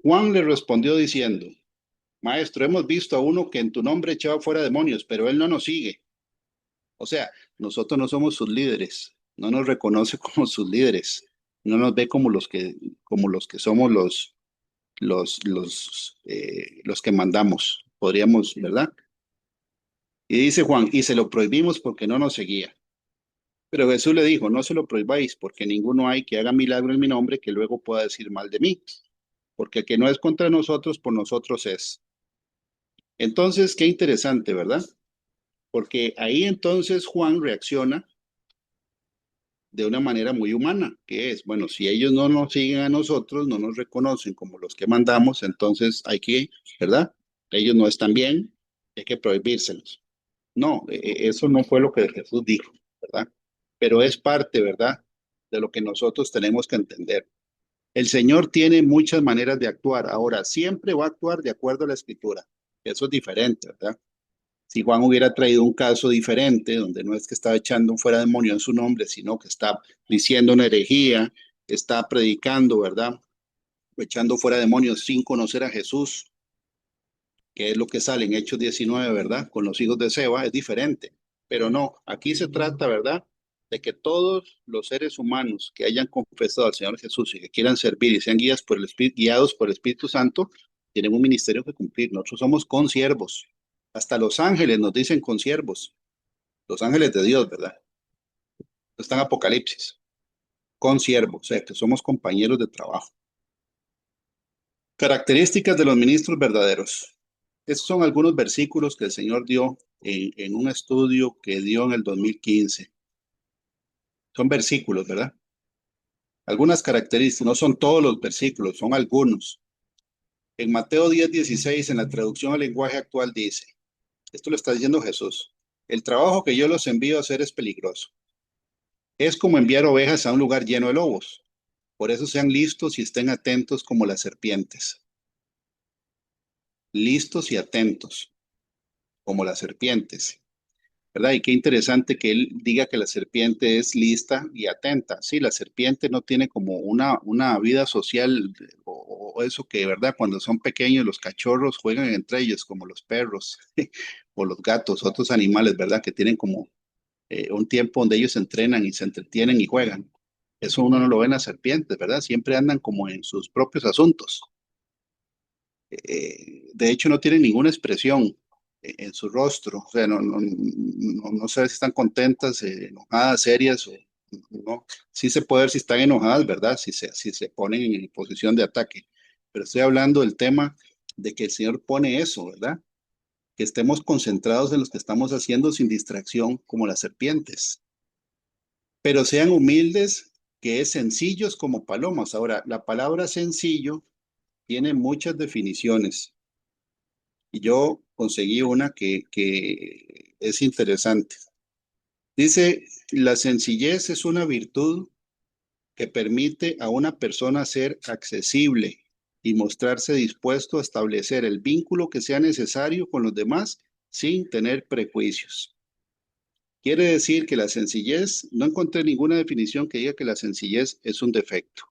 Juan le respondió diciendo, Maestro, hemos visto a uno que en tu nombre echaba fuera demonios, pero él no nos sigue. O sea, nosotros no somos sus líderes, no nos reconoce como sus líderes, no nos ve como los que somos los que mandamos, podríamos, ¿verdad? Y dice Juan, y se lo prohibimos porque no nos seguía. Pero Jesús le dijo, no se lo prohibáis, porque ninguno hay que haga milagro en mi nombre que luego pueda decir mal de mí, porque el que no es contra nosotros, por nosotros es. Entonces, qué interesante, ¿verdad? Porque ahí entonces Juan reacciona de una manera muy humana, que es, bueno, si ellos no nos siguen a nosotros, no nos reconocen como los que mandamos, entonces hay que, ¿verdad? Ellos no están bien, hay que prohibírselos. No, eso no fue lo que Jesús dijo, ¿verdad? Pero es parte, ¿verdad? De lo que nosotros tenemos que entender. El Señor tiene muchas maneras de actuar. Ahora, siempre va a actuar de acuerdo a la Escritura. Eso es diferente, ¿verdad? Si Juan hubiera traído un caso diferente, donde no es que estaba echando un fuera demonio en su nombre, sino que está diciendo una herejía, está predicando, ¿verdad? O echando fuera demonios sin conocer a Jesús, que es lo que sale en Hechos 19, ¿verdad? Con los hijos de Seba, es diferente. Pero no, aquí se trata, ¿verdad? De que todos los seres humanos que hayan confesado al Señor Jesús y que quieran servir y sean guiados por el Espíritu Santo, tienen un ministerio que cumplir. Nosotros somos consiervos. Hasta los ángeles nos dicen consiervos. Los ángeles de Dios, ¿verdad? Está en Apocalipsis. Consiervos, o sea, que somos compañeros de trabajo. Características de los ministros verdaderos. Estos son algunos versículos que el Señor dio en un estudio que dio en el 2015. Son versículos, ¿verdad? Algunas características, no son todos los versículos, son algunos. En Mateo 10:16, en la traducción al lenguaje actual, dice, esto lo está diciendo Jesús, el trabajo que yo los envío a hacer es peligroso. Es como enviar ovejas a un lugar lleno de lobos. Por eso sean listos y estén atentos como las serpientes. Listos y atentos como las serpientes. ¿Verdad? Y qué interesante que él diga que la serpiente es lista y atenta. Sí, la serpiente no tiene como una vida social o eso que, ¿verdad? Cuando son pequeños los cachorros juegan entre ellos como los perros o los gatos, otros animales, ¿verdad? Que tienen como un tiempo donde ellos se entrenan y se entretienen y juegan. Eso uno no lo ve en las serpientes, ¿verdad? Siempre andan como en sus propios asuntos. De hecho, no tienen ninguna expresión en su rostro. O sea, no sé si están contentas, enojadas, serias o no. Sí se puede ver si están enojadas, ¿verdad? Si se ponen en posición de ataque. Pero estoy hablando del tema de que el Señor pone eso, ¿verdad? Que estemos concentrados en lo que estamos haciendo sin distracción como las serpientes. Pero sean humildes, que es sencillos como palomas. Ahora, la palabra sencillo tiene muchas definiciones. Y yo conseguí una que es interesante. Dice, la sencillez es una virtud que permite a una persona ser accesible y mostrarse dispuesto a establecer el vínculo que sea necesario con los demás sin tener prejuicios. Quiere decir que la sencillez, no encontré ninguna definición que diga que la sencillez es un defecto.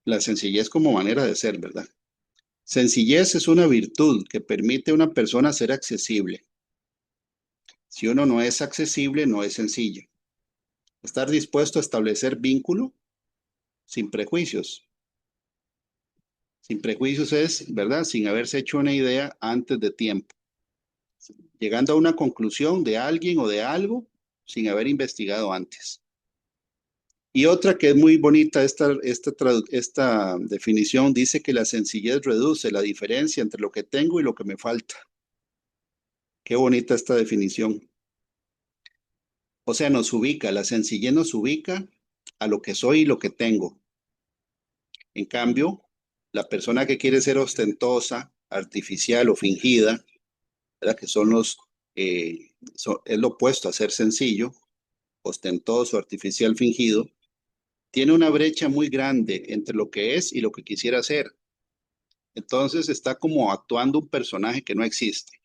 La sencillez como manera de ser, ¿verdad? Sencillez es una virtud que permite a una persona ser accesible. Si uno no es accesible, no es sencillo. Estar dispuesto a establecer vínculo sin prejuicios. Sin prejuicios es, ¿verdad? Sin haberse hecho una idea antes de tiempo. Llegando a una conclusión de alguien o de algo sin haber investigado antes. Y otra que es muy bonita, esta definición dice que la sencillez reduce la diferencia entre lo que tengo y lo que me falta. Qué bonita esta definición. O sea, la sencillez nos ubica a lo que soy y lo que tengo. En cambio, la persona que quiere ser ostentosa, artificial o fingida, ¿verdad? Que son es lo opuesto a ser sencillo, ostentoso, artificial, fingido, tiene una brecha muy grande entre lo que es y lo que quisiera ser. Entonces está como actuando un personaje que no existe.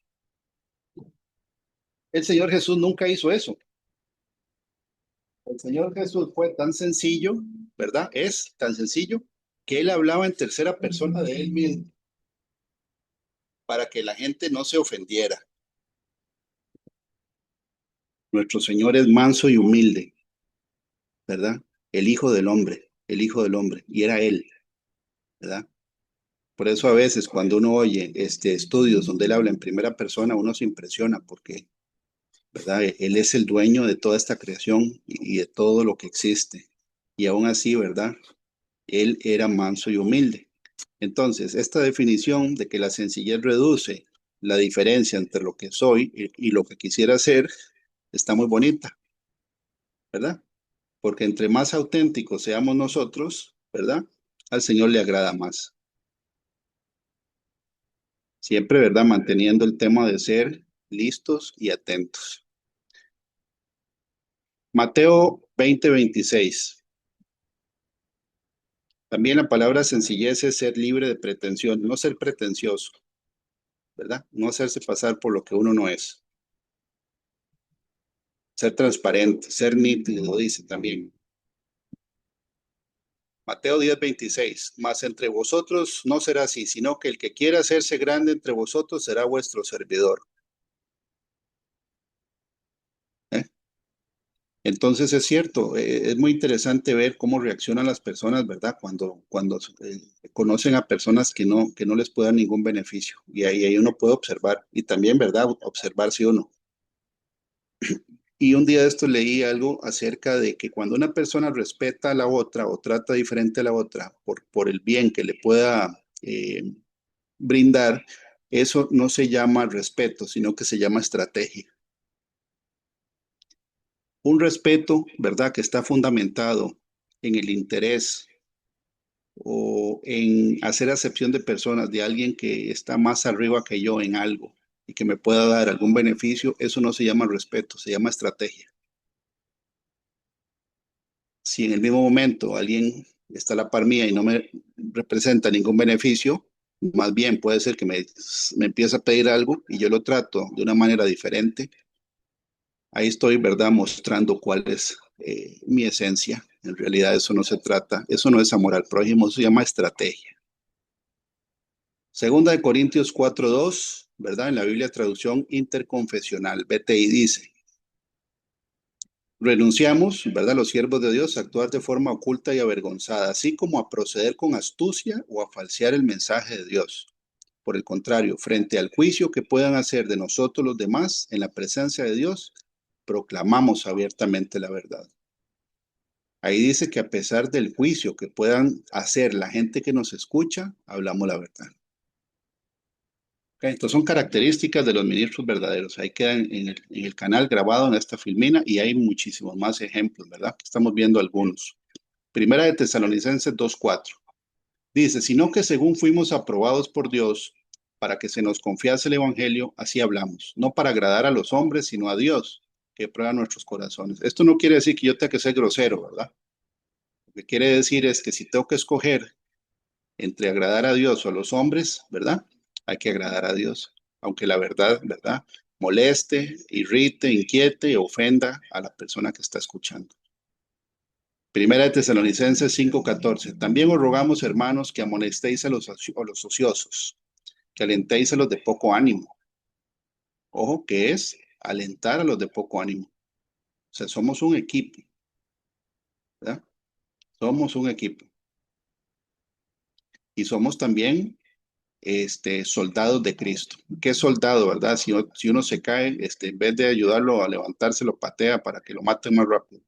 El Señor Jesús nunca hizo eso. El Señor Jesús fue tan sencillo, ¿verdad? Es tan sencillo que él hablaba en tercera persona de él mismo para que la gente no se ofendiera. Nuestro Señor es manso y humilde, ¿verdad? El Hijo del Hombre, y era Él, ¿verdad? Por eso a veces cuando uno oye estudios donde Él habla en primera persona, uno se impresiona porque, ¿verdad? Él es el dueño de toda esta creación y de todo lo que existe. Y aún así, ¿verdad? Él era manso y humilde. Entonces, esta definición de que la sencillez reduce la diferencia entre lo que soy y lo que quisiera ser, está muy bonita, ¿verdad? Porque entre más auténticos seamos nosotros, ¿verdad? Al Señor le agrada más. Siempre, ¿verdad? Manteniendo el tema de ser listos y atentos. Mateo 20:26. También la palabra sencillez es ser libre de pretensión, no ser pretencioso, ¿verdad? No hacerse pasar por lo que uno no es. Ser transparente, ser nítido, dice también. Mateo 10:26. Mas entre vosotros no será así, sino que el que quiera hacerse grande entre vosotros será vuestro servidor. ¿Eh? Entonces es cierto, es muy interesante ver cómo reaccionan las personas, ¿verdad? Cuando conocen a personas que no les puedan ningún beneficio. Y ahí uno puede observar, y también, ¿verdad? Observarse uno. Y un día de esto leí algo acerca de que cuando una persona respeta a la otra o trata diferente a la otra por el bien que le pueda brindar, eso no se llama respeto, sino que se llama estrategia. Un respeto, ¿verdad? Que está fundamentado en el interés o en hacer acepción de personas, de alguien que está más arriba que yo en algo y que me pueda dar algún beneficio, eso no se llama respeto, se llama estrategia. Si en el mismo momento alguien está a la par mía y no me representa ningún beneficio, más bien puede ser que me empiece a pedir algo y yo lo trato de una manera diferente. Ahí estoy, ¿verdad? Mostrando cuál es mi esencia. En realidad eso no se trata, eso no es amor al prójimo, eso se llama estrategia. Segunda de Corintios 4:2, ¿verdad? En la Biblia traducción interconfesional, BTI dice, renunciamos, ¿verdad? Los siervos de Dios a actuar de forma oculta y avergonzada, así como a proceder con astucia o a falsear el mensaje de Dios. Por el contrario, frente al juicio que puedan hacer de nosotros los demás en la presencia de Dios, proclamamos abiertamente la verdad. Ahí dice que a pesar del juicio que puedan hacer la gente que nos escucha, hablamos la verdad. Okay, entonces son características de los ministros verdaderos. Ahí quedan en el canal grabado en esta filmina y hay muchísimos más ejemplos, ¿verdad? Estamos viendo algunos. Primera de Tesalonicenses 2:4. Dice, sino que según fuimos aprobados por Dios para que se nos confiase el Evangelio, así hablamos, no para agradar a los hombres, sino a Dios, que prueba nuestros corazones. Esto no quiere decir que yo tenga que ser grosero, ¿verdad? Lo que quiere decir es que si tengo que escoger entre agradar a Dios o a los hombres, ¿verdad? Hay que agradar a Dios, aunque la verdad, ¿verdad? Moleste, irrite, inquiete, ofenda a la persona que está escuchando. Primera de Tesalonicenses 5:14. También os rogamos, hermanos, que amonestéis a los ociosos, que alentéis a los de poco ánimo. Ojo, que es alentar a los de poco ánimo. O sea, somos un equipo, ¿verdad? Somos un equipo. Y somos también soldados de Cristo. ¿Qué soldado, verdad? Si uno se cae, en vez de ayudarlo a levantarse, lo patea para que lo maten más rápido.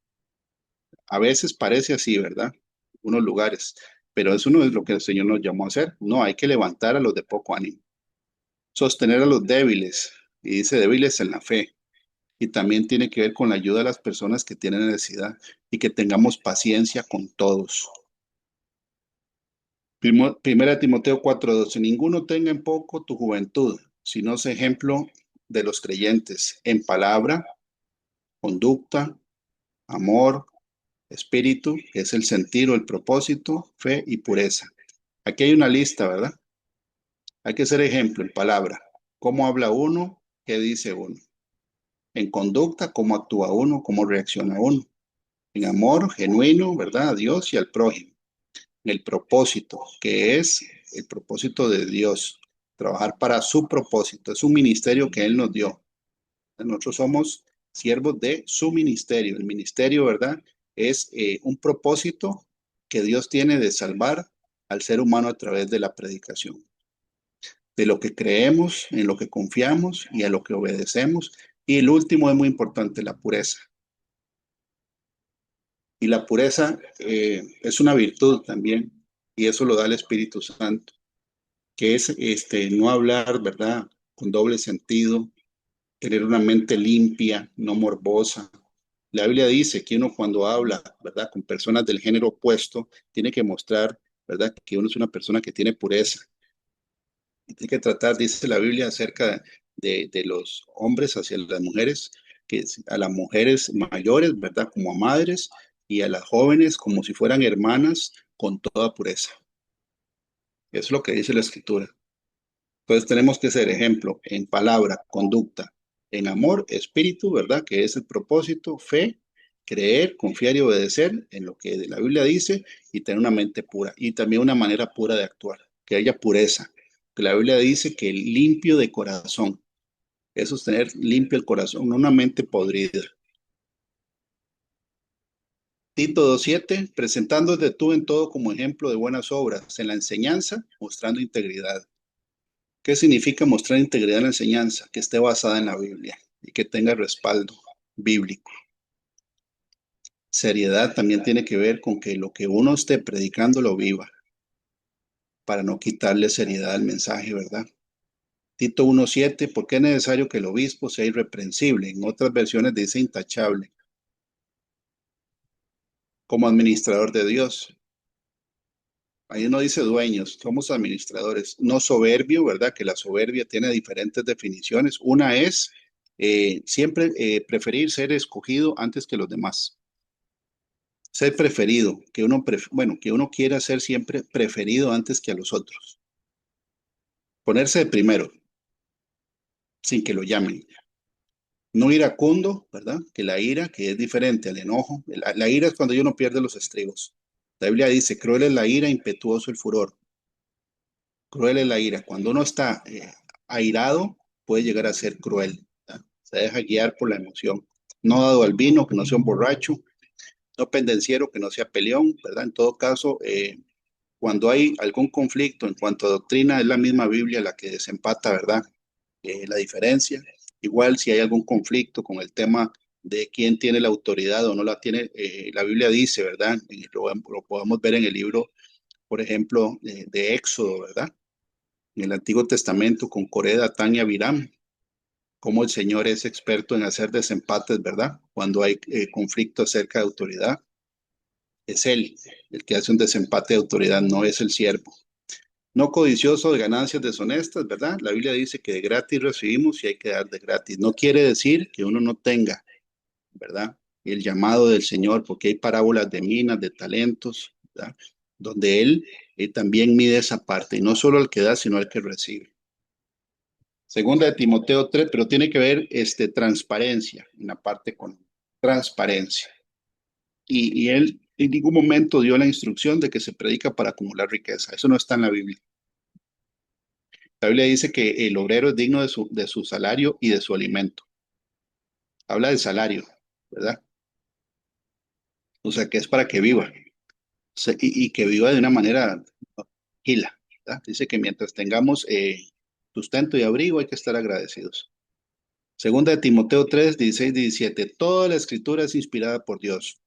A veces parece así, ¿verdad? Unos lugares, pero eso no es lo que el Señor nos llamó a hacer. No, hay que levantar a los de poco ánimo, sostener a los débiles, y dice débiles en la fe. Y también tiene que ver con la ayuda a las personas que tienen necesidad y que tengamos paciencia con todos. Primera Timoteo 4:12. Ninguno tenga en poco tu juventud, sino sea ejemplo de los creyentes en palabra, conducta, amor, espíritu, que es el sentir o el propósito, fe y pureza. Aquí hay una lista, ¿verdad? Hay que ser ejemplo en palabra. ¿Cómo habla uno? ¿Qué dice uno? En conducta, ¿cómo actúa uno? ¿Cómo reacciona uno? En amor genuino, ¿verdad? A Dios y al prójimo. el propósito, que es el propósito de Dios, trabajar para su propósito. Es un ministerio que Él nos dio. Nosotros somos siervos de su ministerio. El ministerio, ¿verdad? Es un propósito que Dios tiene de salvar al ser humano a través de la predicación, de lo que creemos, en lo que confiamos y a lo que obedecemos. Y el último es muy importante, la pureza. Y la pureza es una virtud también, y eso lo da el Espíritu Santo, que es no hablar, ¿verdad? Con doble sentido, tener una mente limpia, no morbosa. La Biblia dice que uno cuando habla, ¿verdad? Con personas del género opuesto, tiene que mostrar, ¿verdad? Que uno es una persona que tiene pureza. Y tiene que tratar, dice la Biblia, acerca de los hombres hacia las mujeres, que a las mujeres mayores, ¿verdad? Como a madres, y a las jóvenes como si fueran hermanas con toda pureza. Eso es lo que dice la Escritura. Entonces tenemos que ser ejemplo en palabra, conducta, en amor, espíritu, ¿verdad? Que es el propósito, fe, creer, confiar y obedecer en lo que la Biblia dice y tener una mente pura y también una manera pura de actuar, que haya pureza. Que la Biblia dice que limpio de corazón, eso es tener limpio el corazón, no una mente podrida. Tito 2:7, presentándote tú en todo como ejemplo de buenas obras, en la enseñanza, mostrando integridad. ¿Qué significa mostrar integridad en la enseñanza? Que esté basada en la Biblia y que tenga respaldo bíblico. Seriedad también tiene que ver con que lo que uno esté predicando lo viva, para no quitarle seriedad al mensaje, ¿verdad? Tito 1:7, ¿por qué es necesario que el obispo sea irreprensible? En otras versiones dice intachable, como administrador de Dios. Ahí no dice dueños, somos administradores, no soberbio, ¿verdad? Que la soberbia tiene diferentes definiciones. Una es siempre preferir ser escogido antes que los demás. Ser preferido, bueno, que uno quiera ser siempre preferido antes que a los otros. Ponerse de primero, sin que lo llamen. No iracundo, ¿verdad? Que la ira, que es diferente al enojo. La ira es cuando uno pierde los estribos. La Biblia dice, cruel es la ira, impetuoso el furor. Cruel es la ira. Cuando uno está airado, puede llegar a ser cruel, ¿verdad? Se deja guiar por la emoción. No dado al vino, que no sea un borracho. No pendenciero, que no sea peleón, ¿verdad? En todo caso, cuando hay algún conflicto en cuanto a doctrina, es la misma Biblia la que desempata, ¿verdad? La diferencia. Igual si hay algún conflicto con el tema de quién tiene la autoridad o no la tiene, la Biblia dice, ¿verdad? Lo podemos ver en el libro, por ejemplo, de Éxodo, ¿verdad? En el Antiguo Testamento con Coré, Datán y Abiram, cómo el Señor es experto en hacer desempates, ¿verdad? Cuando hay conflicto acerca de autoridad, es Él el que hace un desempate de autoridad, no es el siervo. No codicioso de ganancias deshonestas, ¿verdad? La Biblia dice que de gratis recibimos y hay que dar de gratis. No quiere decir que uno no tenga, ¿verdad? El llamado del Señor, porque hay parábolas de minas, de talentos, ¿verdad? Donde Él también mide esa parte, y no solo al que da, sino al que recibe. Segunda de Timoteo 3, pero tiene que ver transparencia, en la parte con transparencia. Y Él en ningún momento dio la instrucción de que se predica para acumular riqueza. Eso no está en la Biblia. La Biblia dice que el obrero es digno de su salario y de su alimento. Habla del salario, ¿verdad? O sea, que es para que viva y que viva de una manera tranquila, ¿verdad? Dice que mientras tengamos sustento y abrigo hay que estar agradecidos. Segunda de Timoteo 3, 16, 17. Toda la escritura es inspirada por Dios.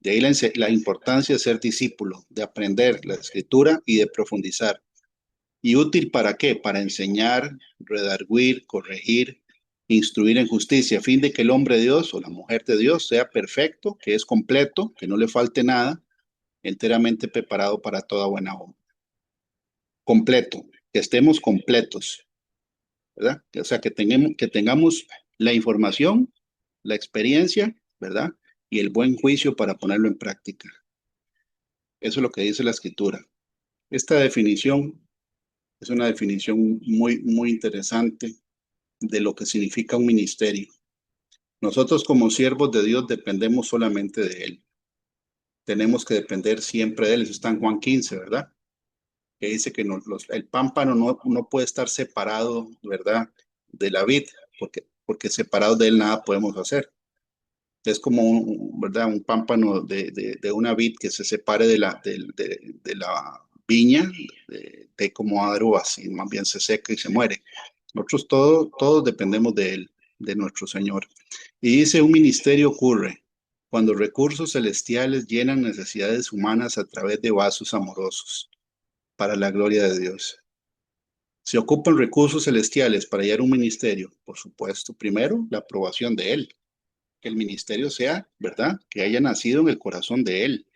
De ahí la importancia de ser discípulo, de aprender la escritura y de profundizar. ¿Y útil para qué? Para enseñar, redarguir, corregir, instruir en justicia, a fin de que el hombre de Dios o la mujer de Dios sea perfecto, que es completo, que no le falte nada, enteramente preparado para toda buena obra. Completo, que estemos completos, ¿verdad? O sea, que tengamos la información, la experiencia, ¿verdad? Y el buen juicio para ponerlo en práctica. Eso es lo que dice la escritura. Esta definición es una definición muy, muy interesante de lo que significa un ministerio. Nosotros como siervos de Dios dependemos solamente de Él. tenemos que depender siempre de Él. Eso está en Juan 15, ¿verdad? Que dice que el pámpano no puede estar separado, ¿verdad? De la vid, porque separados de Él nada podemos hacer. Es como ¿verdad? Un pámpano de una vid que se separe de la viña, de como agua, así más bien se seca y se muere. Nosotros todos dependemos de Él, de nuestro Señor. Y dice, un ministerio ocurre cuando recursos celestiales llenan necesidades humanas a través de vasos amorosos para la gloria de Dios. Se ocupan recursos celestiales para hallar un ministerio, por supuesto, primero la aprobación de Él, que el ministerio sea, ¿verdad? Que haya nacido en el corazón de Él,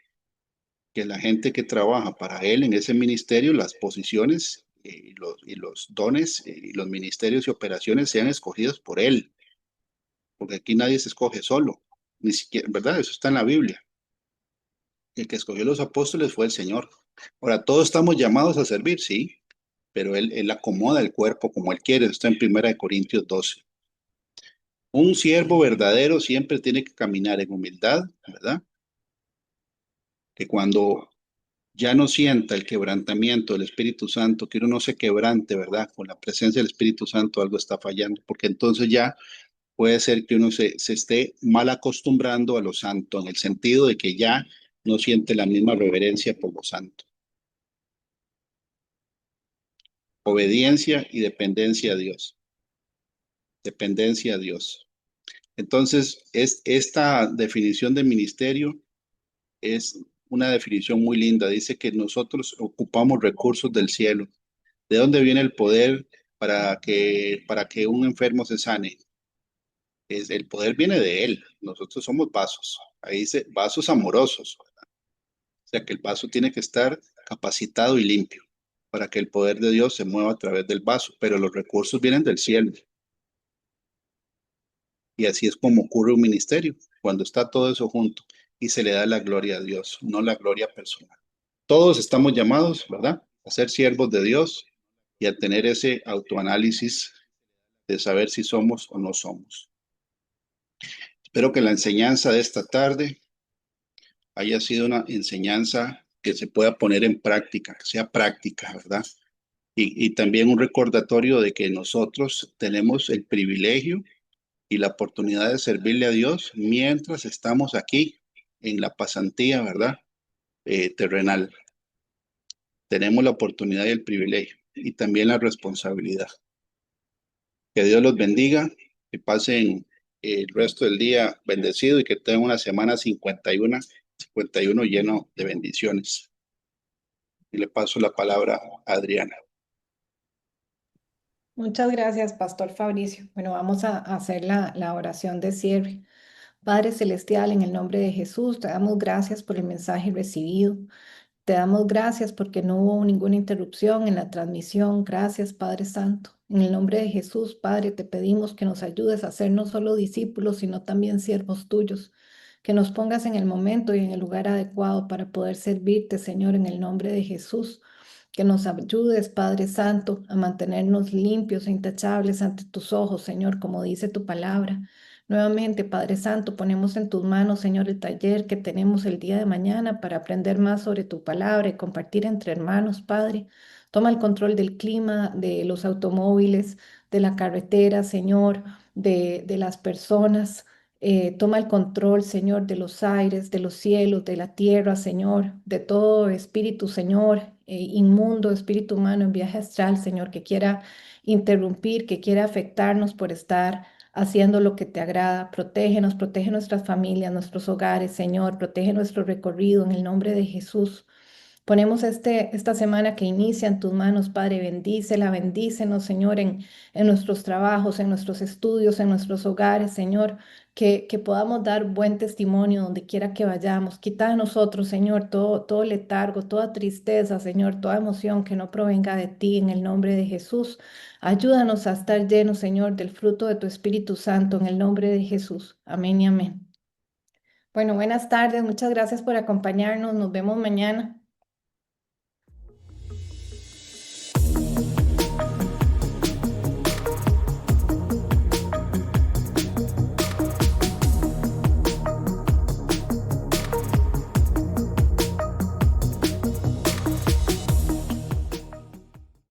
que la gente que trabaja para Él en ese ministerio, las posiciones y los dones y los ministerios y operaciones sean escogidos por Él, porque aquí nadie se escoge solo, ni siquiera, ¿verdad? Eso está en la Biblia. El que escogió los apóstoles fue el Señor. Ahora, todos estamos llamados a servir, sí, pero él acomoda el cuerpo como Él quiere. Está en 1 Corintios 12. Un siervo verdadero siempre tiene que caminar en humildad, ¿verdad? Que cuando ya no sienta el quebrantamiento del Espíritu Santo, que uno no se quebrante, ¿verdad? Con la presencia del Espíritu Santo algo está fallando, porque entonces ya puede ser que uno se esté mal acostumbrando a lo santo, en el sentido de que ya no siente la misma reverencia por lo santo. Obediencia y dependencia a Dios. Dependencia a Dios. Entonces, esta definición de ministerio es una definición muy linda. Dice que nosotros ocupamos recursos del cielo. ¿De dónde viene el poder para que un enfermo se sane? El poder viene de Él. Nosotros somos vasos. Ahí dice vasos amorosos. O sea que el vaso tiene que estar capacitado y limpio para que el poder de Dios se mueva a través del vaso. Pero los recursos vienen del cielo. Y así es como ocurre un ministerio, cuando está todo eso junto y se le da la gloria a Dios, no la gloria personal. Todos estamos llamados, ¿verdad? A ser siervos de Dios y a tener ese autoanálisis de saber si somos o no somos. Espero que la enseñanza de esta tarde haya sido una enseñanza que se pueda poner en práctica, que sea práctica, ¿verdad? Y también un recordatorio de que nosotros tenemos el privilegio y la oportunidad de servirle a Dios mientras estamos aquí en la pasantía, ¿verdad? Terrenal. Tenemos la oportunidad y el privilegio y también la responsabilidad. Que Dios los bendiga, que pasen el resto del día bendecido y que tengan una semana 51 lleno de bendiciones. Y le paso la palabra a Adriana. Muchas gracias, Pastor Fabricio. Bueno, vamos a hacer la oración de cierre. Padre Celestial, en el nombre de Jesús, te damos gracias por el mensaje recibido. Te damos gracias porque no hubo ninguna interrupción en la transmisión. Gracias, Padre Santo. En el nombre de Jesús, Padre, te pedimos que nos ayudes a ser no solo discípulos, sino también siervos tuyos. Que nos pongas en el momento y en el lugar adecuado para poder servirte, Señor, en el nombre de Jesús. Que nos ayudes, Padre Santo, a mantenernos limpios e intachables ante tus ojos, Señor, como dice tu palabra. Nuevamente, Padre Santo, ponemos en tus manos, Señor, el taller que tenemos el día de mañana para aprender más sobre tu palabra y compartir entre hermanos, Padre. Toma el control del clima, de los automóviles, de la carretera, Señor, de las personas. Toma el control, Señor, de los aires, de los cielos, de la tierra, Señor, de todo espíritu, Señor, inmundo, espíritu humano en viaje astral, Señor, que quiera interrumpir, que quiera afectarnos por estar haciendo lo que te agrada. Protégenos, protege nuestras familias, nuestros hogares, Señor, protege nuestro recorrido en el nombre de Jesús. Ponemos esta semana que inicia en tus manos, Padre, bendícela, bendícenos, Señor, en nuestros trabajos, en nuestros estudios, en nuestros hogares, Señor, que podamos dar buen testimonio donde quiera que vayamos. Quita de nosotros, Señor, todo letargo, toda tristeza, Señor, toda emoción que no provenga de ti, en el nombre de Jesús. Ayúdanos a estar llenos, Señor, del fruto de tu Espíritu Santo, en el nombre de Jesús. Amén y amén. Bueno, buenas tardes, muchas gracias por acompañarnos. Nos vemos mañana.